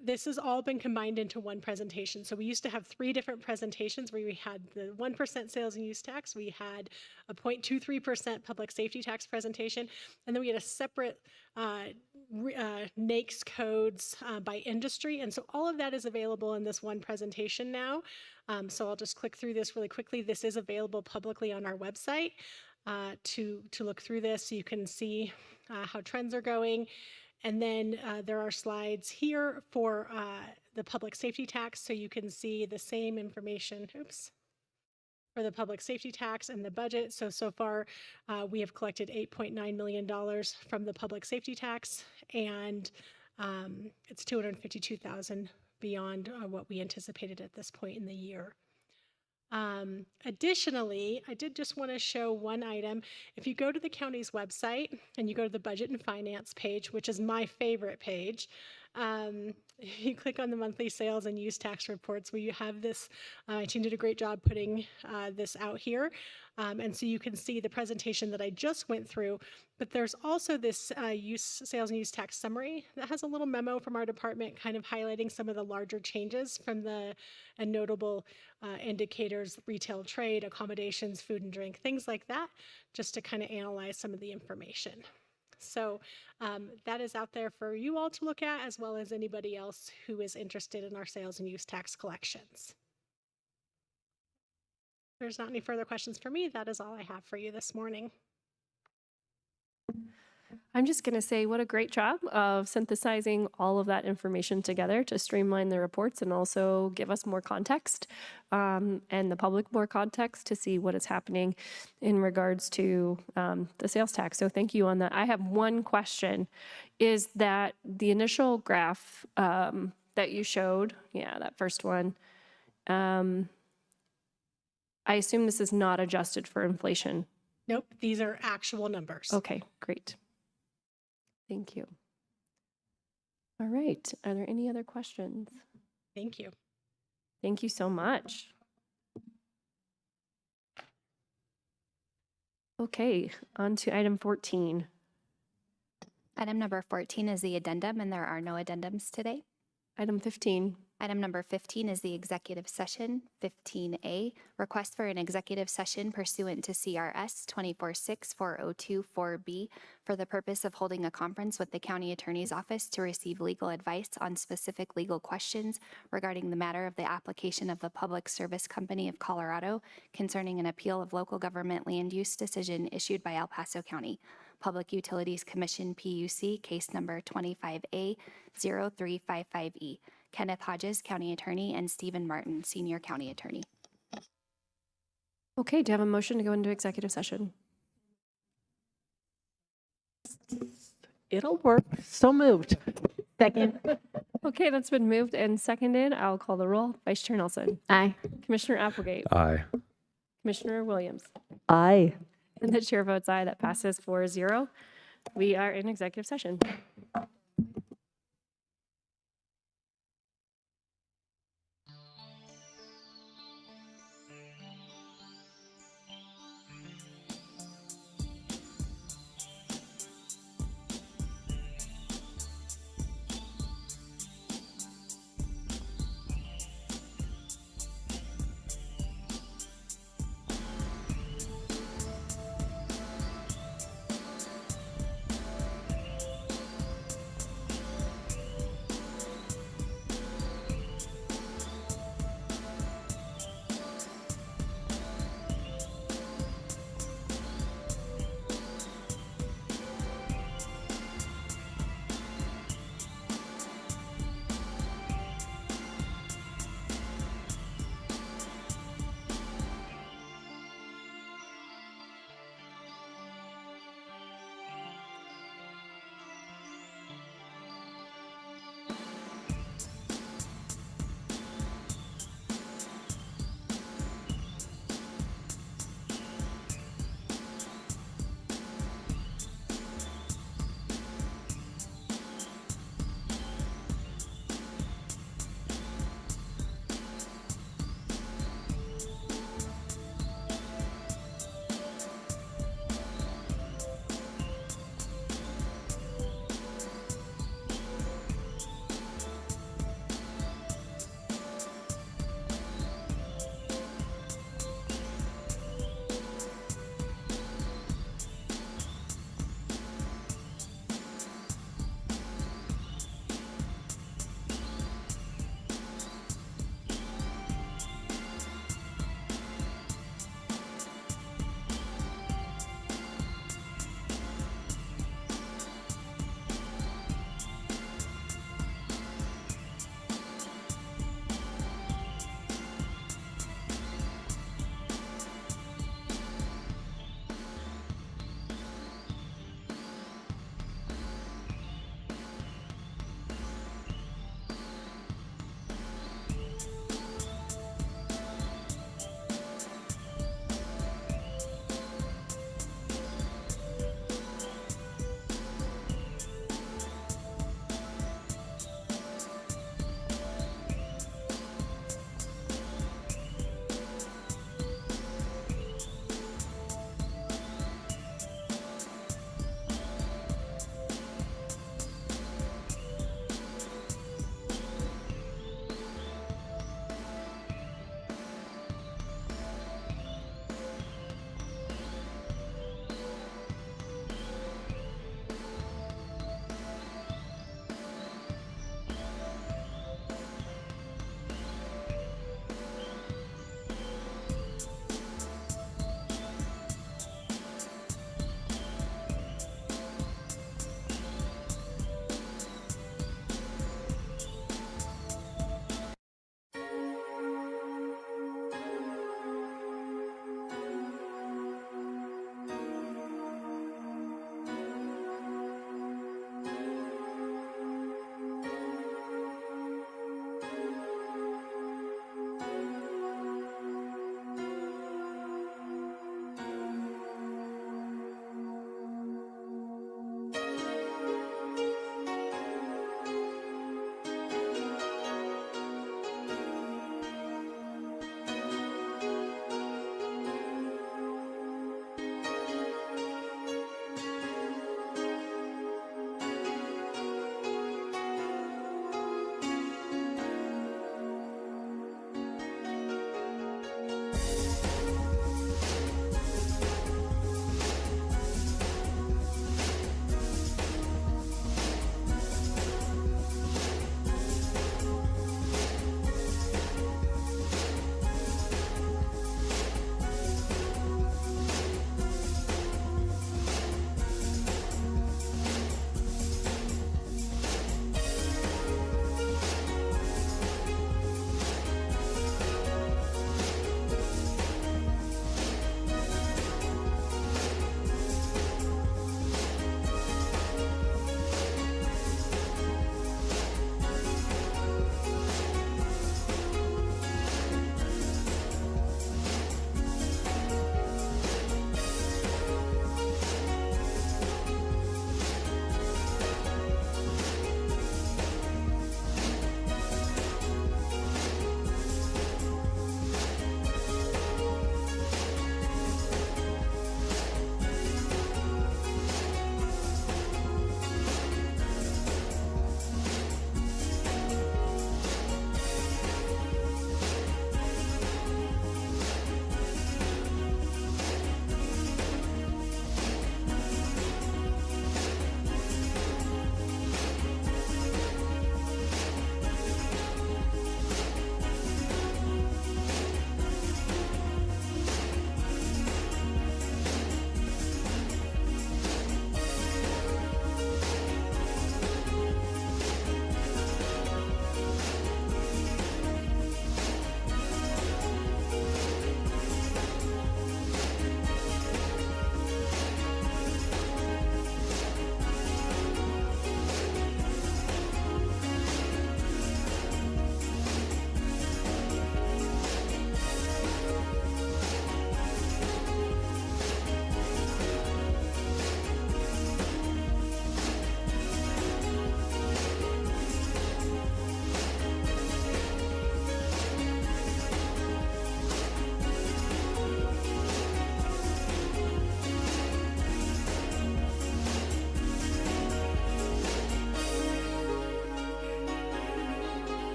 this has all been combined into one presentation. So we used to have 3 different presentations where we had the 1% sales and use tax, we had a 0.23% public safety tax presentation, and then we had a separate NAICS codes by industry. And so all of that is available in this one presentation now. So I'll just click through this really quickly. This is available publicly on our website to look through this so you can see how trends are going. And then there are slides here for the public safety tax, so you can see the same information, for the public safety tax and the budget. So far, we have collected $8.9 million from the public safety tax, and it's $252,000 beyond what we anticipated at this point in the year. Additionally, I did just want to show one item. If you go to the county's website and you go to the budget and finance page, which is my favorite page, you click on the monthly sales and use tax reports where you have this. My team did a great job putting this out here. And so you can see the presentation that I just went through, but there's also this sales and use tax summary that has a little memo from our department kind of highlighting some of the larger changes from and notable indicators, retail trade, accommodations, food and drink, things like that, just to kind of analyze some of the information. So that is out there for you all to look at, as well as anybody else who is interested in our sales and use tax collections. If there's not any further questions for me, that is all I have for you this morning. I'm just going to say what a great job of synthesizing all of that information together to streamline the reports and also give us more context and the public more context to see what is happening in regards to the sales tax. So thank you on that. I have one question. Is that the initial graph that you showed, that first one, I assume this is not adjusted for inflation. Nope, these are actual numbers. Okay, great. Thank you. All right. Are there any other questions? Thank you. Thank you so much. Okay, on to item 14. Item number 14 is the addendum, and there are no addendums today. Item 15. Item number 15 is the executive session. 15A, request for an executive session pursuant to CRS 246402-4B for the purpose of holding a conference with the county attorney's office to receive legal advice on specific legal questions regarding the matter of the application of the Public Service Company of Colorado concerning an appeal of local government land use decision issued by El Paso County. Public Utilities Commission, PUC, case number 25A0355E. Kenneth Hodges, County Attorney, and Stephen Martin, Senior County Attorney. Okay, do you have a motion to go into executive session? It'll work. So moved. Second. Okay, that's been moved and seconded. I'll call the roll. Vice Chair Nelson. Aye. Commissioner Applegate. Aye. Commissioner Williams. Aye. And the chair votes aye. That passes 4-0. We are in executive session.